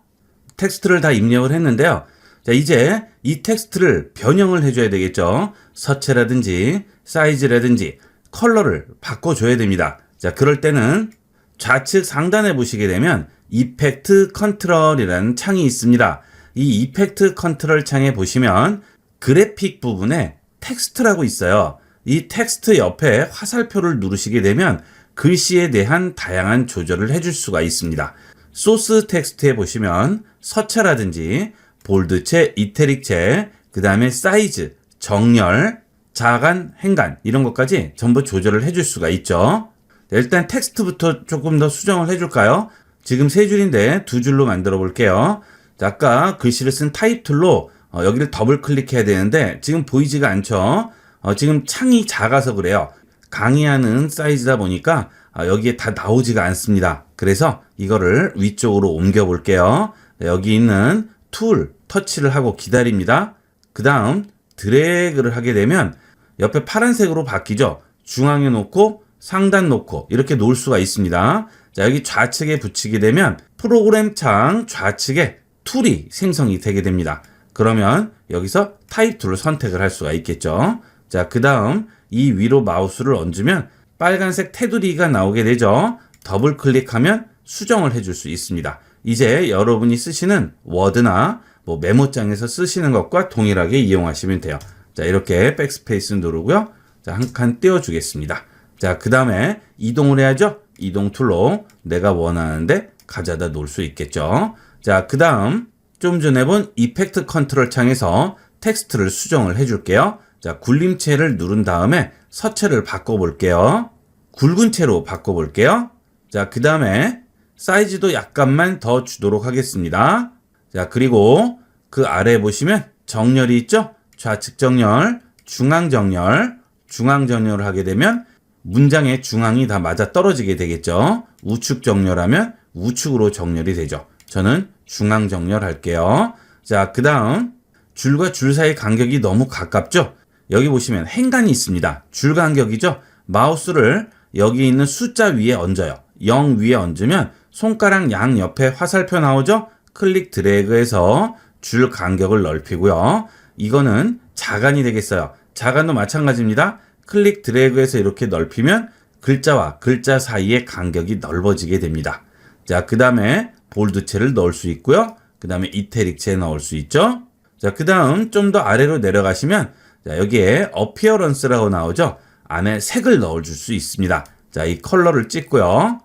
S1: 텍스트를 다 입력을 했는데요. 자, 이제 이 텍스트를 변형을 해줘야 되겠죠. 서체라든지 사이즈라든지 컬러를 바꿔줘야 됩니다. 자, 그럴 때는 좌측 상단에 보시게 되면 이펙트 컨트롤이라는 창이 있습니다. 이 이펙트 컨트롤 창에 보시면 그래픽 부분에 텍스트라고 있어요. 이 텍스트 옆에 화살표를 누르시게 되면 글씨에 대한 다양한 조절을 해줄 수가 있습니다. 소스 텍스트에 보시면 서체라든지 볼드체, 이태릭체, 그 다음에 사이즈, 정렬, 자간, 행간 이런 것까지 전부 조절을 해줄 수가 있죠. 일단 텍스트부터 조금 더 수정을 해줄까요? 지금 세 줄인데 두 줄로 만들어 볼게요. 자, 아까 글씨를 쓴 타입 툴로 여기를 더블 클릭해야 되는데 지금 보이지가 않죠? 지금 창이 작아서 그래요. 강의하는 사이즈다 보니까 여기에 다 나오지가 않습니다. 그래서 이거를 위쪽으로 옮겨 볼게요. 여기 있는 툴 터치를 하고 기다립니다. 그 다음 드래그를 하게 되면 옆에 파란색으로 바뀌죠. 중앙에 놓고 상단 놓고 이렇게 놓을 수가 있습니다. 자, 여기 좌측에 붙이게 되면 프로그램 창 좌측에 툴이 생성이 되게 됩니다. 그러면 여기서 타입 툴을 선택을 할 수가 있겠죠. 자, 그 다음 이 위로 마우스를 얹으면 빨간색 테두리가 나오게 되죠. 더블 클릭하면 수정을 해줄 수 있습니다. 이제 여러분이 쓰시는 워드나 메모장에서 쓰시는 것과 동일하게 이용하시면 돼요. 자, 이렇게 백스페이스 누르고요. 자, 한 칸 띄워주겠습니다. 자, 그 다음에 이동을 해야죠. 이동 툴로 내가 원하는데 가져다 놓을 수 있겠죠. 자, 그 다음 좀 전에 본 이펙트 컨트롤 창에서 텍스트를 수정을 해줄게요. 자, 굴림체를 누른 다음에 서체를 바꿔볼게요. 굵은 채로 바꿔볼게요. 자, 그 다음에 사이즈도 약간만 더 주도록 하겠습니다. 자, 그리고 그 아래에 보시면 정렬이 있죠? 좌측 정렬, 중앙 정렬, 중앙 정렬을 하게 되면 문장의 중앙이 다 맞아 떨어지게 되겠죠. 우측 정렬하면 우측으로 정렬이 되죠. 저는 중앙 정렬 할게요. 자, 그 다음 줄과 줄 사이 간격이 너무 가깝죠? 여기 보시면 행간이 있습니다. 줄 간격이죠? 마우스를 여기 있는 숫자 위에 얹어요. 0 위에 얹으면 손가락 양 옆에 화살표 나오죠? 클릭 드래그해서 줄 간격을 넓히고요. 이거는 자간이 되겠어요. 자간도 마찬가지입니다. 클릭 드래그해서 이렇게 넓히면 글자와 글자 사이의 간격이 넓어지게 됩니다. 자, 그 다음에 볼드체를 넣을 수 있고요. 그 다음에 이태릭체 넣을 수 있죠. 자, 그 다음 좀 더 아래로 내려가시면 자, 여기에 어피어런스라고 나오죠. 안에 색을 넣어줄 수 있습니다. 자, 이 컬러를 찍고요.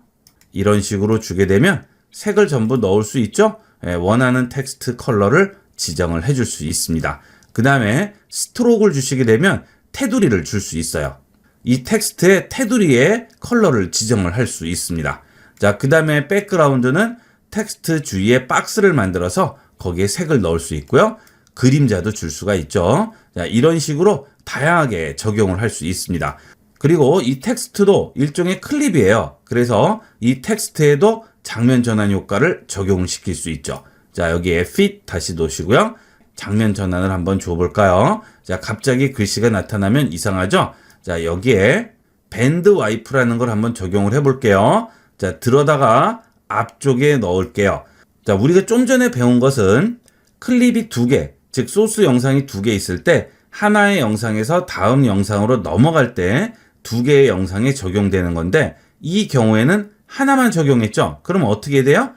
S1: 이런 식으로 주게 되면 색을 전부 넣을 수 있죠. 원하는 텍스트 컬러를 지정을 해줄 수 있습니다. 그 다음에 스트로크를 주시게 되면 테두리를 줄 수 있어요. 이 텍스트의 테두리에 컬러를 지정을 할 수 있습니다. 자, 그 다음에 백그라운드는 텍스트 주위에 박스를 만들어서 거기에 색을 넣을 수 있고요. 그림자도 줄 수가 있죠. 자, 이런 식으로 다양하게 적용을 할 수 있습니다. 그리고 이 텍스트도 일종의 클립이에요. 그래서 이 텍스트에도 장면 전환 효과를 적용을 시킬 수 있죠. 자, 여기에 fit 다시 놓으시고요. 장면 전환을 한번 줘볼까요? 자, 갑자기 글씨가 나타나면 이상하죠? 자, 여기에 밴드 와이프라는 걸 한번 적용을 해볼게요. 자, 들어다가 앞쪽에 넣을게요. 자, 우리가 좀 전에 배운 것은 클립이 두 개, 즉 소스 영상이 두 개 있을 때 하나의 영상에서 다음 영상으로 넘어갈 때 두 개의 영상에 적용되는 건데 이 경우에는 하나만 적용했죠? 그럼 어떻게 돼요?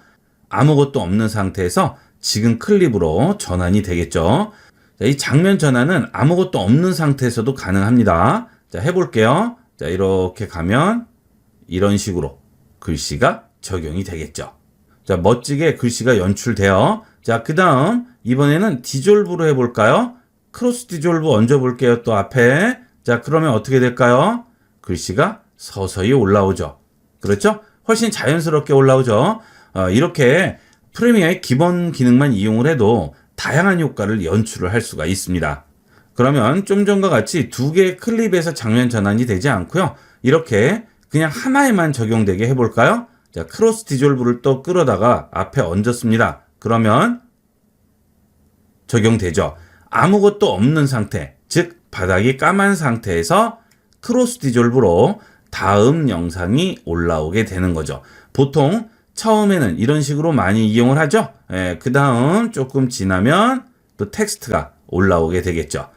S1: 아무것도 없는 상태에서 지금 클립으로 전환이 되겠죠. 자, 이 장면 전환은 아무것도 없는 상태에서도 가능합니다. 자, 해볼게요. 자, 이렇게 가면 이런 식으로 글씨가 적용이 되겠죠. 자, 멋지게 글씨가 연출돼요. 자, 그 다음 이번에는 디졸브로 해볼까요? 크로스 디졸브 얹어볼게요. 또 앞에. 자, 그러면 어떻게 될까요? 글씨가 서서히 올라오죠. 그렇죠? 훨씬 자연스럽게 올라오죠. 이렇게 프리미어의 기본 기능만 이용을 해도 다양한 효과를 연출을 할 수가 있습니다. 그러면 좀 전과 같이 두 개의 클립에서 장면 전환이 되지 않고요. 이렇게 그냥 하나에만 적용되게 해볼까요? 자, 크로스 디졸브를 또 끌어다가 앞에 얹었습니다. 그러면 적용되죠. 아무것도 없는 상태, 즉 바닥이 까만 상태에서 크로스 디졸브로 다음 영상이 올라오게 되는 거죠. 보통 처음에는 이런 식으로 많이 이용을 하죠. 그 다음 조금 지나면 또 텍스트가 올라오게 되겠죠.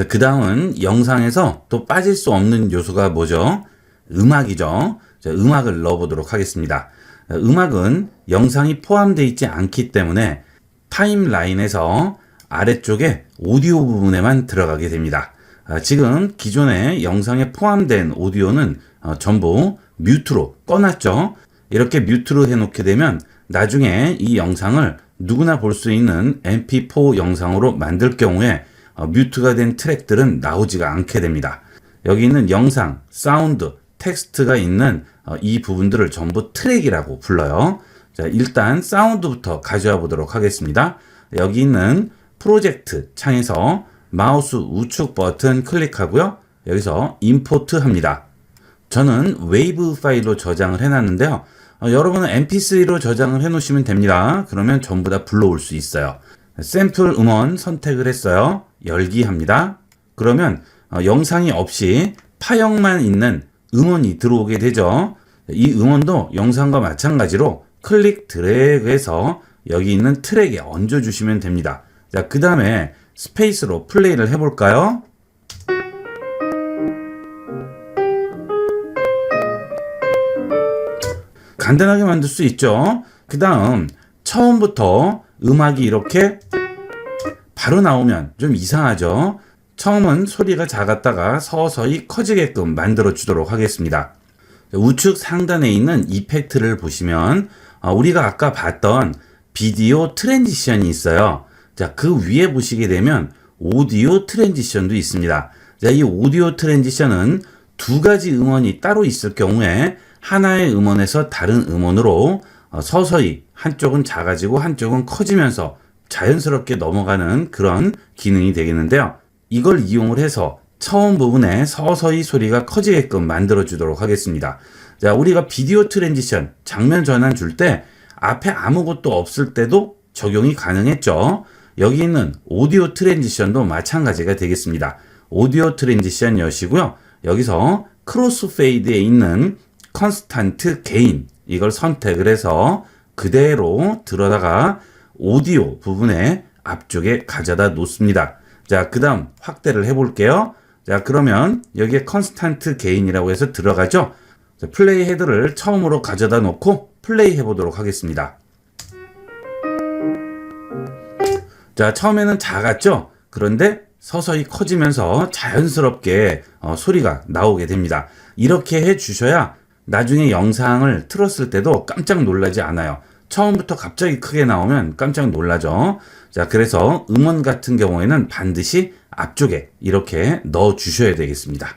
S1: 그 다음은 영상에서 또 빠질 수 없는 요소가 뭐죠? 음악이죠. 자, 음악을 넣어보도록 하겠습니다. 음악은 영상이 포함되어 있지 않기 때문에 타임라인에서 아래쪽에 오디오 부분에만 들어가게 됩니다. 지금 기존의 영상에 포함된 오디오는 전부 뮤트로 꺼놨죠. 이렇게 뮤트로 해놓게 되면 나중에 이 영상을 누구나 볼 수 있는 mp4 영상으로 만들 경우에 뮤트가 된 트랙들은 나오지가 않게 됩니다. 여기 있는 영상, 사운드, 텍스트가 있는 이 부분들을 전부 트랙이라고 불러요. 자, 일단 사운드부터 가져와 보도록 하겠습니다. 여기 있는 프로젝트 창에서 마우스 우측 버튼 클릭하고요. 여기서 임포트 합니다. 저는 웨이브 파일로 저장을 해놨는데요. 여러분은 mp3로 저장을 해놓으시면 됩니다. 그러면 전부 다 불러올 수 있어요. 샘플 음원 선택을 했어요. 열기 합니다. 그러면 영상이 없이 파형만 있는 음원이 들어오게 되죠. 이 음원도 영상과 마찬가지로 클릭 드래그해서 여기 있는 트랙에 얹어주시면 됩니다. 자, 그 다음에 스페이스로 플레이를 해볼까요? 간단하게 만들 수 있죠. 그 다음 처음부터 음악이 이렇게 바로 나오면 좀 이상하죠. 처음은 소리가 작았다가 서서히 커지게끔 만들어 주도록 하겠습니다. 우측 상단에 있는 이펙트를 보시면 우리가 아까 봤던 비디오 트랜지션이 있어요. 자, 그 위에 보시게 되면 오디오 트랜지션도 있습니다. 자, 이 오디오 트랜지션은 두 가지 음원이 따로 있을 경우에 하나의 음원에서 다른 음원으로 서서히 한쪽은 작아지고 한쪽은 커지면서 자연스럽게 넘어가는 그런 기능이 되겠는데요. 이걸 이용을 해서 처음 부분에 서서히 소리가 커지게끔 만들어 주도록 하겠습니다. 자, 우리가 비디오 트랜지션, 장면 전환 줄 때 앞에 아무것도 없을 때도 적용이 가능했죠. 여기 있는 오디오 트랜지션도 마찬가지가 되겠습니다. 오디오 트랜지션 여시고요. 여기서 크로스 페이드에 있는 컨스탄트 게인, 이걸 선택을 해서 그대로 들어다가 오디오 부분에 앞쪽에 가져다 놓습니다. 자, 그 다음 확대를 해볼게요. 자, 그러면 여기에 컨스탄트 게인이라고 해서 들어가죠. 자, 플레이 헤드를 처음으로 가져다 놓고 플레이 해보도록 하겠습니다. 자, 처음에는 작았죠? 그런데 서서히 커지면서 자연스럽게 소리가 나오게 됩니다. 이렇게 해 주셔야 나중에 영상을 틀었을 때도 깜짝 놀라지 않아요. 처음부터 갑자기 크게 나오면 깜짝 놀라죠. 자, 그래서 음원 같은 경우에는 반드시 앞쪽에 이렇게 넣어 주셔야 되겠습니다.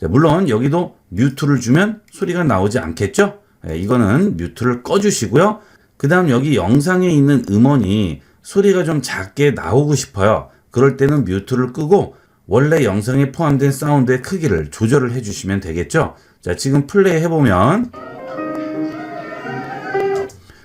S1: 자, 물론 여기도 뮤트를 주면 소리가 나오지 않겠죠? 이거는 뮤트를 꺼 주시고요. 그 다음 여기 영상에 있는 음원이 소리가 좀 작게 나오고 싶어요. 그럴 때는 뮤트를 끄고 원래 영상에 포함된 사운드의 크기를 조절을 해주시면 되겠죠. 자, 지금 플레이 해보면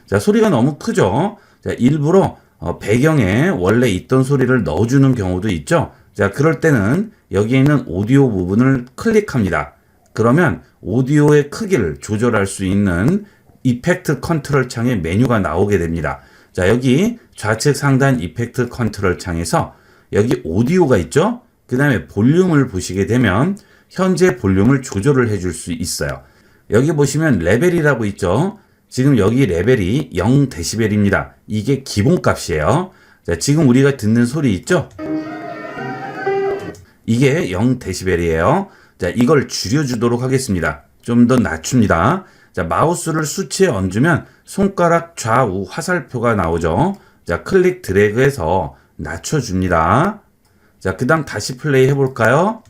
S1: 자, 소리가 너무 크죠. 자, 일부러 배경에 원래 있던 소리를 넣어주는 경우도 있죠. 자, 그럴 때는 여기에 있는 오디오 부분을 클릭합니다. 그러면 오디오의 크기를 조절할 수 있는 이펙트 컨트롤 창의 메뉴가 나오게 됩니다. 자, 여기 좌측 상단 이펙트 컨트롤 창에서 여기 오디오가 있죠. 그 다음에 볼륨을 보시게 되면 현재 볼륨을 조절을 해줄 수 있어요. 여기 보시면 레벨이라고 있죠. 지금 여기 레벨이 0dB입니다. 이게 기본값이에요. 자, 지금 우리가 듣는 소리 있죠? 이게 0dB이에요. 자, 이걸 줄여주도록 하겠습니다. 좀 더 낮춥니다. 자, 마우스를 수치에 얹으면 손가락 좌우 화살표가 나오죠. 자, 클릭 드래그해서 낮춰줍니다. 자, 그 다음 다시 플레이 해볼까요?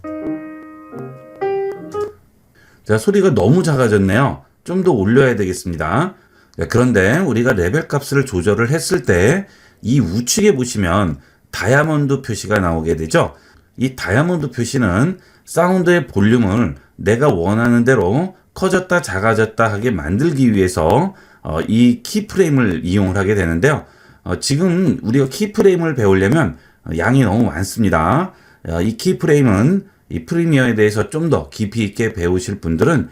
S1: 자, 소리가 너무 작아졌네요. 좀 더 올려야 되겠습니다. 자, 그런데 우리가 레벨 값을 조절을 했을 때 이 우측에 보시면 다이아몬드 표시가 나오게 되죠. 이 다이아몬드 표시는 사운드의 볼륨을 내가 원하는 대로 커졌다 작아졌다 하게 만들기 위해서 이 키프레임을 이용을 하게 되는데요. 지금 우리가 키프레임을 배우려면 양이 너무 많습니다. 이 키프레임은 이 프리미어에 대해서 좀 더 깊이 있게 배우실 분들은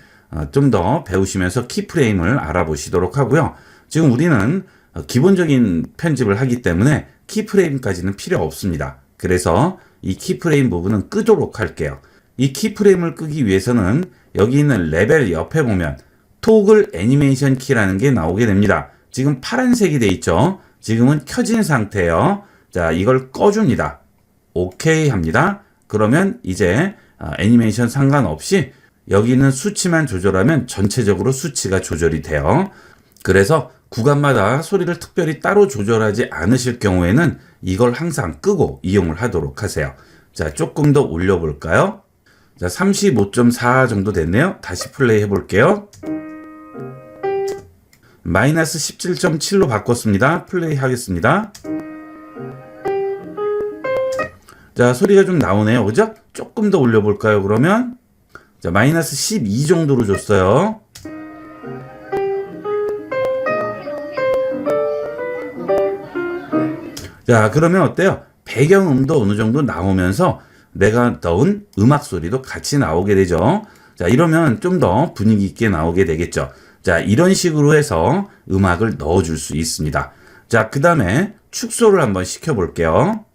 S1: 좀 더 배우시면서 키프레임을 알아보시도록 하고요. 지금 우리는 기본적인 편집을 하기 때문에 키프레임까지는 필요 없습니다. 그래서 이 키프레임 부분은 끄도록 할게요. 이 키프레임을 끄기 위해서는 여기 있는 레벨 옆에 보면 토글 애니메이션 키라는 게 나오게 됩니다. 지금 파란색이 돼 있죠. 지금은 켜진 상태예요. 자, 이걸 꺼줍니다. 오케이 합니다. 그러면 이제 애니메이션 상관없이 여기 있는 수치만 조절하면 전체적으로 수치가 조절이 돼요. 그래서 구간마다 소리를 특별히 따로 조절하지 않으실 경우에는 이걸 항상 끄고 이용을 하도록 하세요. 자, 조금 더 올려볼까요? 자, 35.4 정도 됐네요. 다시 플레이 해볼게요. 마이너스 17.7로 바꿨습니다. 플레이 하겠습니다. 자, 소리가 좀 나오네요. 그죠? 조금 더 올려볼까요, 그러면? 자, 마이너스 12 정도로 줬어요. 자, 그러면 어때요? 배경음도 어느 정도 나오면서 내가 넣은 음악 소리도 같이 나오게 되죠. 자, 이러면 좀 더 분위기 있게 나오게 되겠죠. 자, 이런 식으로 해서 음악을 넣어줄 수 있습니다. 자, 그 다음에 축소를 한번 시켜볼게요.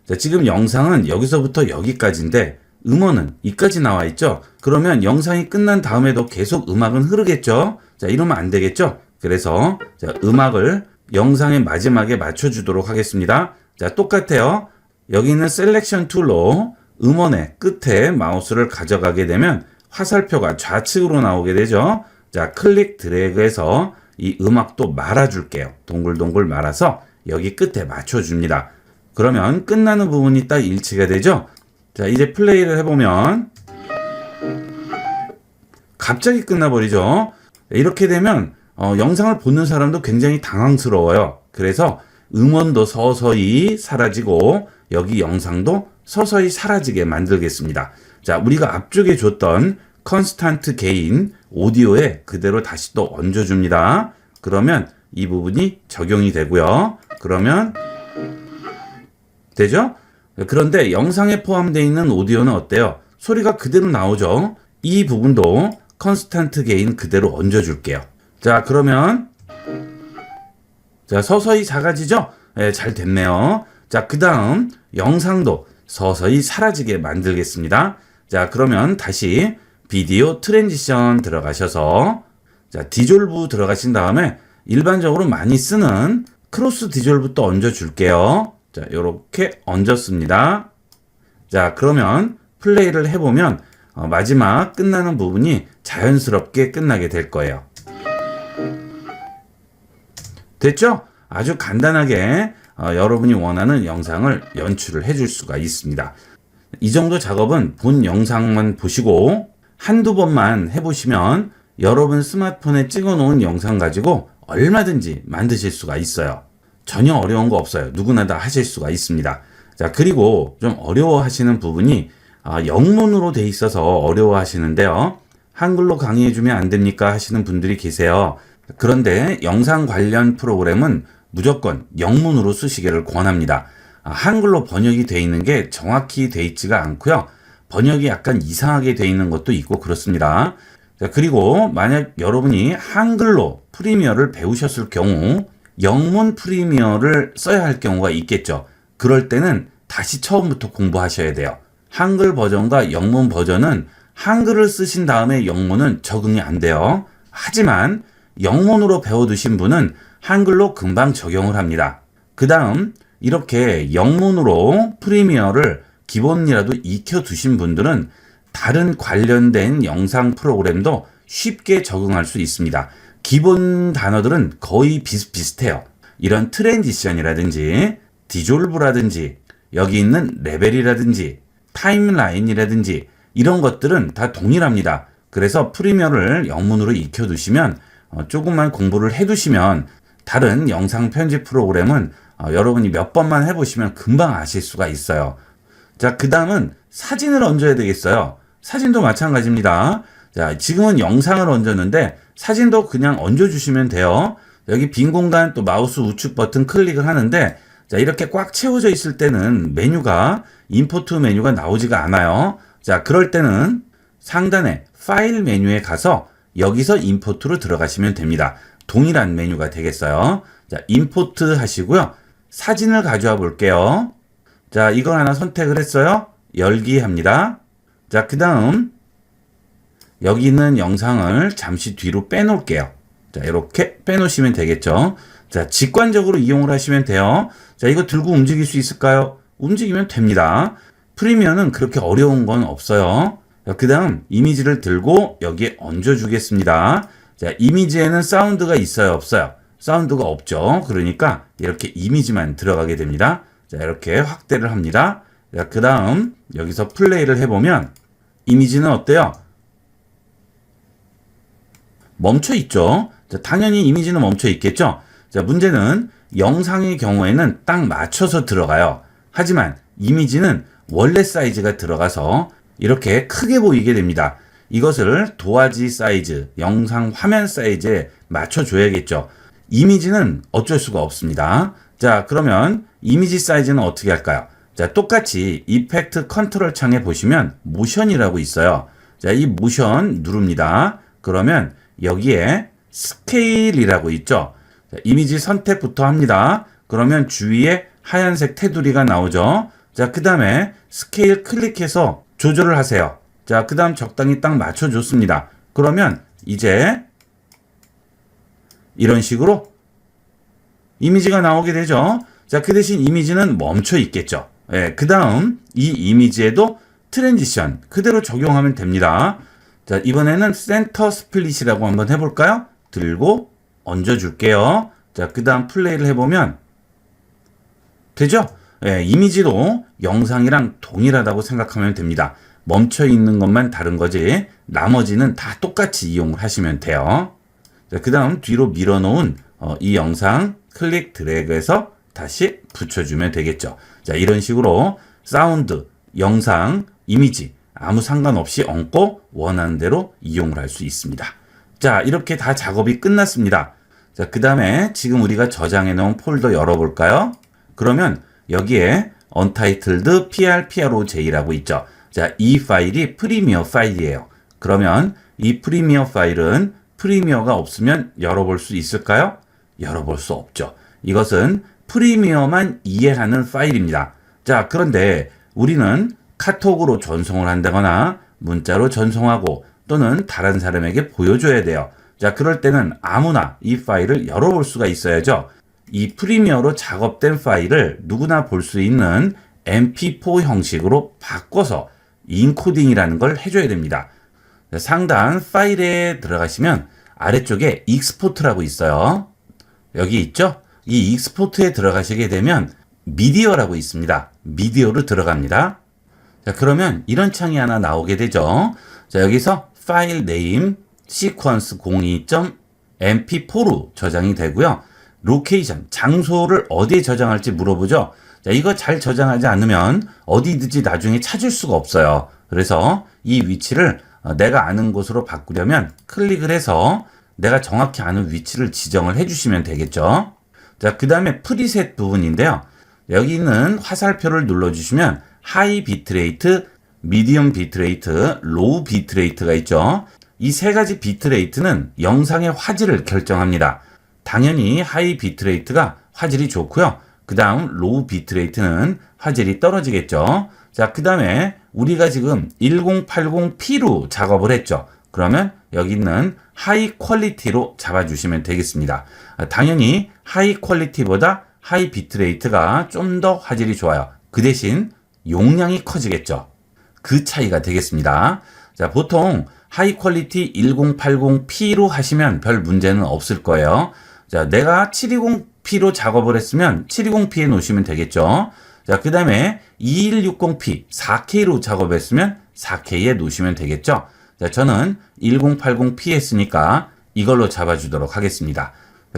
S1: 자, 지금 영상은 여기서부터 여기까지인데 음원은 이까지 나와 있죠. 그러면 영상이 끝난 다음에도 계속 음악은 흐르겠죠. 자, 이러면 안 되겠죠. 그래서 자, 음악을 영상의 마지막에 맞춰주도록 하겠습니다. 자, 똑같아요. 여기 있는 셀렉션 툴로 음원의 끝에 마우스를 가져가게 되면 화살표가 좌측으로 나오게 되죠. 자, 클릭 드래그해서 이 음악도 말아줄게요. 동글동글 말아서 여기 끝에 맞춰줍니다. 그러면 끝나는 부분이 딱 일치가 되죠. 자, 이제 플레이를 해보면 갑자기 끝나버리죠. 이렇게 되면 영상을 보는 사람도 굉장히 당황스러워요. 그래서 음원도 서서히 사라지고 여기 영상도 서서히 사라지게 만들겠습니다. 자, 우리가 앞쪽에 줬던 컨스탄트 게인 오디오에 그대로 다시 또 얹어줍니다. 그러면 이 부분이 적용이 되고요. 그러면 되죠? 그런데 영상에 포함되어 있는 오디오는 어때요? 소리가 그대로 나오죠? 이 부분도 컨스탄트 게인 그대로 얹어줄게요. 자, 그러면 자, 서서히 작아지죠? 네, 잘 됐네요. 자, 그 다음 영상도 서서히 사라지게 만들겠습니다. 자, 그러면 다시 비디오 트랜지션 들어가셔서 자, 디졸브 들어가신 다음에 일반적으로 많이 쓰는 크로스 디졸브 또 얹어줄게요. 자, 요렇게 얹었습니다. 자, 그러면 플레이를 해보면 마지막 끝나는 부분이 자연스럽게 끝나게 될 거예요. 됐죠? 아주 간단하게 여러분이 원하는 영상을 연출을 해줄 수가 있습니다. 이 정도 작업은 본 영상만 보시고 한두 번만 해보시면 여러분 스마트폰에 찍어 놓은 영상 가지고 얼마든지 만드실 수가 있어요. 전혀 어려운 거 없어요. 누구나 다 하실 수가 있습니다. 자, 그리고 좀 어려워하시는 부분이 영문으로 돼 있어서 어려워하시는데요. 한글로 강의해주면 안 됩니까? 하시는 분들이 계세요. 그런데 영상 관련 프로그램은 무조건 영문으로 쓰시기를 권합니다. 한글로 번역이 돼 있는 게 정확히 돼 있지가 않고요. 번역이 약간 이상하게 돼 있는 것도 있고 그렇습니다. 자, 그리고 만약 여러분이 한글로 프리미어를 배우셨을 경우 영문 프리미어를 써야 할 경우가 있겠죠. 그럴 때는 다시 처음부터 공부하셔야 돼요. 한글 버전과 영문 버전은 한글을 쓰신 다음에 영문은 적응이 안 돼요. 하지만 영문으로 배워두신 분은 한글로 금방 적용을 합니다. 그 다음 이렇게 영문으로 프리미어를 기본이라도 익혀두신 분들은 다른 관련된 영상 프로그램도 쉽게 적응할 수 있습니다. 기본 단어들은 거의 비슷비슷해요. 이런 트랜지션이라든지 디졸브라든지 여기 있는 레벨이라든지 타임라인이라든지 이런 것들은 다 동일합니다. 그래서 프리미어를 영문으로 익혀두시면 조금만 공부를 해두시면 다른 영상 편집 프로그램은 여러분이 몇 번만 해보시면 금방 아실 수가 있어요. 자, 그 다음은 사진을 얹어야 되겠어요. 사진도 마찬가지입니다. 자, 지금은 영상을 얹었는데 사진도 그냥 얹어주시면 돼요. 여기 빈 공간 또 마우스 우측 버튼 클릭을 하는데 자, 이렇게 꽉 채워져 있을 때는 메뉴가 임포트 메뉴가 나오지가 않아요. 자, 그럴 때는 상단에 파일 메뉴에 가서 여기서 임포트로 들어가시면 됩니다. 동일한 메뉴가 되겠어요. 자, 임포트 하시고요. 사진을 가져와 볼게요. 자, 이걸 하나 선택을 했어요. 열기 합니다. 자, 그 다음 여기 있는 영상을 잠시 뒤로 빼놓을게요. 자, 이렇게 빼놓으시면 되겠죠. 자, 직관적으로 이용을 하시면 돼요. 자, 이거 들고 움직일 수 있을까요? 움직이면 됩니다. 프리미어는 그렇게 어려운 건 없어요. 자, 그 다음 이미지를 들고 여기에 얹어주겠습니다. 자, 이미지에는 사운드가 있어요, 없어요? 사운드가 없죠. 그러니까 이렇게 이미지만 들어가게 됩니다. 자, 이렇게 확대를 합니다. 자, 그 다음 여기서 플레이를 해보면 이미지는 어때요? 멈춰 있죠. 자, 당연히 이미지는 멈춰 있겠죠. 자, 문제는 영상의 경우에는 딱 맞춰서 들어가요. 하지만 이미지는 원래 사이즈가 들어가서 이렇게 크게 보이게 됩니다. 이것을 도화지 사이즈, 영상 화면 사이즈에 맞춰줘야겠죠. 이미지는 어쩔 수가 없습니다. 자, 그러면 이미지 사이즈는 어떻게 할까요? 자, 똑같이 이펙트 컨트롤 창에 보시면 모션이라고 있어요. 자, 이 모션 누릅니다. 그러면 여기에 스케일이라고 있죠. 자, 이미지 선택부터 합니다. 그러면 주위에 하얀색 테두리가 나오죠. 자, 그 다음에 스케일 클릭해서 조절을 하세요. 자, 그 다음 적당히 딱 맞춰줬습니다. 그러면 이제 이런 식으로 이미지가 나오게 되죠. 자, 그 대신 이미지는 멈춰 있겠죠. 예, 그 다음 이 이미지에도 트랜지션 그대로 적용하면 됩니다. 자, 이번에는 센터 스플릿이라고 한번 해볼까요? 들고 얹어줄게요. 자, 그 다음 플레이를 해보면 되죠? 예, 이미지도 영상이랑 동일하다고 생각하면 됩니다. 멈춰 있는 것만 다른 거지 나머지는 다 똑같이 이용을 하시면 돼요. 자, 그 다음 뒤로 밀어놓은 이 영상 클릭 드래그해서 다시 붙여주면 되겠죠. 자, 이런 식으로 사운드, 영상, 이미지 아무 상관없이 얹고 원하는 대로 이용을 할 수 있습니다. 자, 이렇게 다 작업이 끝났습니다. 자, 그 다음에 지금 우리가 저장해 놓은 폴더 열어볼까요? 그러면 여기에 Untitled PRPROJ라고 있죠. 자, 이 파일이 프리미어 파일이에요. 그러면 이 프리미어 파일은 프리미어가 없으면 열어볼 수 있을까요? 열어볼 수 없죠. 이것은 프리미어만 이해하는 파일입니다. 자, 그런데 우리는 카톡으로 전송을 한다거나 문자로 전송하고 또는 다른 사람에게 보여줘야 돼요. 자, 그럴 때는 아무나 이 파일을 열어볼 수가 있어야죠. 이 프리미어로 작업된 파일을 누구나 볼 수 있는 MP4 형식으로 바꿔서 인코딩이라는 걸 해줘야 됩니다. 상단 파일에 들어가시면 아래쪽에 익스포트라고 있어요. 여기 있죠? 이 익스포트에 들어가시게 되면 미디어라고 있습니다. 미디어로 들어갑니다. 자, 그러면 이런 창이 하나 나오게 되죠. 자, 여기서 파일 네임 시퀀스 02.mp4로 저장이 되고요. 로케이션, 장소를 어디에 저장할지 물어보죠. 자, 이거 잘 저장하지 않으면 어디든지 나중에 찾을 수가 없어요. 그래서 이 위치를 내가 아는 곳으로 바꾸려면 클릭을 해서 내가 정확히 아는 위치를 지정을 해주시면 되겠죠. 자, 그 다음에 프리셋 부분인데요. 여기 있는 화살표를 눌러주시면 하이 비트레이트, 미디엄 비트레이트, 로우 비트레이트가 있죠. 이 세 가지 비트레이트는 영상의 화질을 결정합니다. 당연히 하이 비트레이트가 화질이 좋고요. 그 다음 로우 비트레이트는 화질이 떨어지겠죠. 자, 그 다음에 우리가 지금 1080p로 작업을 했죠. 그러면 여기 있는 하이 퀄리티로 잡아주시면 되겠습니다. 당연히 하이 퀄리티보다 하이 비트레이트가 좀 더 화질이 좋아요. 그 대신 용량이 커지겠죠. 그 차이가 되겠습니다. 자, 보통 하이 퀄리티 1080p로 하시면 별 문제는 없을 거예요. 자, 내가 720p로 작업을 했으면 720p에 놓으시면 되겠죠. 자, 그 다음에 2160p 4K로 작업했으면 4K에 놓으시면 되겠죠. 자, 저는 1080p 했으니까 이걸로 잡아주도록 하겠습니다.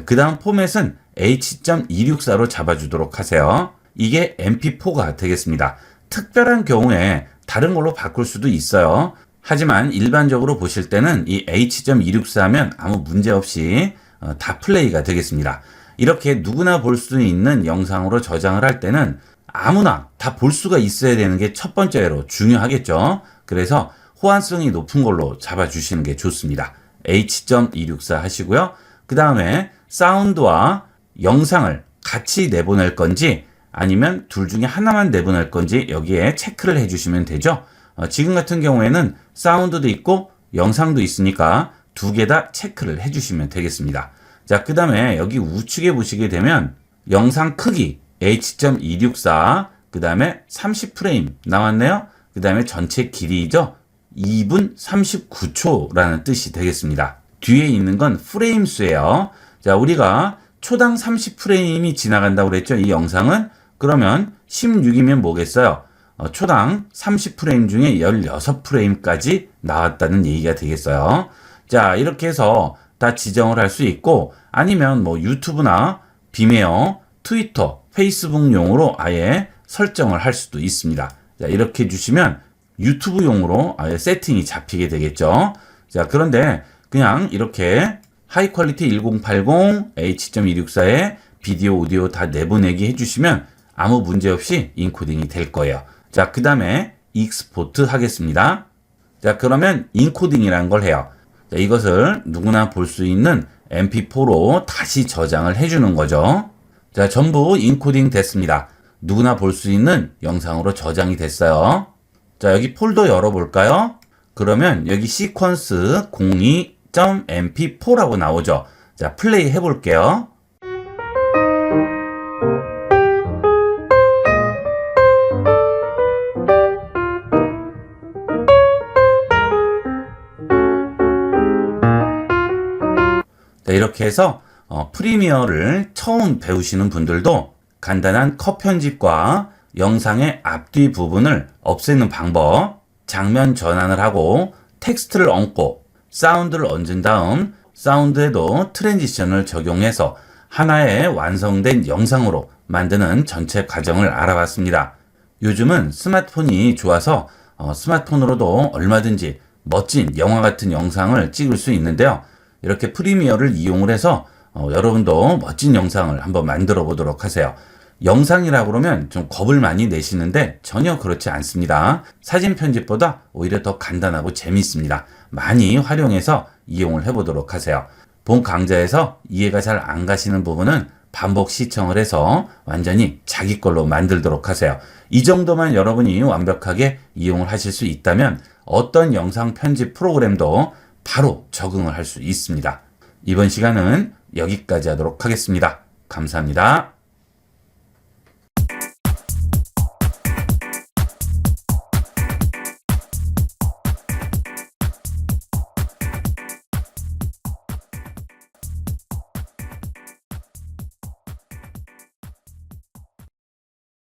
S1: 그 다음 포맷은 H.264로 잡아주도록 하세요. 이게 MP4가 되겠습니다. 특별한 경우에 다른 걸로 바꿀 수도 있어요. 하지만 일반적으로 보실 때는 이 H.264면 아무 문제 없이 다 플레이가 되겠습니다. 이렇게 누구나 볼 수 있는 영상으로 저장을 할 때는 아무나 다 볼 수가 있어야 되는 게 첫 번째로 중요하겠죠. 그래서 호환성이 높은 걸로 잡아주시는 게 좋습니다. H.264 하시고요. 그 다음에 사운드와 영상을 같이 내보낼 건지 아니면 둘 중에 하나만 내보낼 건지 여기에 체크를 해주시면 되죠. 지금 같은 경우에는 사운드도 있고 영상도 있으니까 두 개 다 체크를 해주시면 되겠습니다. 자, 그 다음에 여기 우측에 보시게 되면 영상 크기 H.264 그 다음에 30프레임 나왔네요. 그 다음에 전체 길이죠. 2분 39초라는 뜻이 되겠습니다. 뒤에 있는 건 프레임 수예요. 자, 우리가 초당 30프레임이 지나간다고 그랬죠. 이 영상은. 그러면 16이면 뭐겠어요? 초당 30프레임 중에 16프레임까지 나왔다는 얘기가 되겠어요. 자, 이렇게 해서 다 지정을 할 수 있고 아니면 뭐 유튜브나 비메어, 트위터, 페이스북용으로 아예 설정을 할 수도 있습니다. 자, 이렇게 해주시면 유튜브용으로 아예 세팅이 잡히게 되겠죠. 자, 그런데 그냥 이렇게 하이 퀄리티 1080 H.264에 비디오, 오디오 다 내보내기 해주시면 아무 문제 없이 인코딩이 될 거예요. 자, 그 다음에 익스포트 하겠습니다. 자, 그러면 인코딩이라는 걸 해요. 자, 이것을 누구나 볼 수 있는 MP4로 다시 저장을 해주는 거죠. 자, 전부 인코딩 됐습니다. 누구나 볼 수 있는 영상으로 저장이 됐어요. 자, 여기 폴더 열어볼까요? 그러면 여기 시퀀스 02.mp4라고 나오죠. 자, 플레이 해볼게요. 자, 이렇게 해서 프리미어를 처음 배우시는 분들도 간단한 컷 편집과 영상의 앞뒤 부분을 없애는 방법, 장면 전환을 하고 텍스트를 얹고 사운드를 얹은 다음 사운드에도 트랜지션을 적용해서 하나의 완성된 영상으로 만드는 전체 과정을 알아봤습니다. 요즘은 스마트폰이 좋아서 스마트폰으로도 얼마든지 멋진 영화 같은 영상을 찍을 수 있는데요. 이렇게 프리미어를 이용을 해서 여러분도 멋진 영상을 한번 만들어 보도록 하세요. 영상이라 그러면 좀 겁을 많이 내시는데 전혀 그렇지 않습니다. 사진 편집보다 오히려 더 간단하고 재밌습니다. 많이 활용해서 이용을 해보도록 하세요. 본 강좌에서 이해가 잘 안 가시는 부분은 반복 시청을 해서 완전히 자기 걸로 만들도록 하세요. 이 정도만 여러분이 완벽하게 이용을 하실 수 있다면 어떤 영상 편집 프로그램도 바로 적응을 할 수 있습니다. 이번 시간은 여기까지 하도록 하겠습니다. 감사합니다.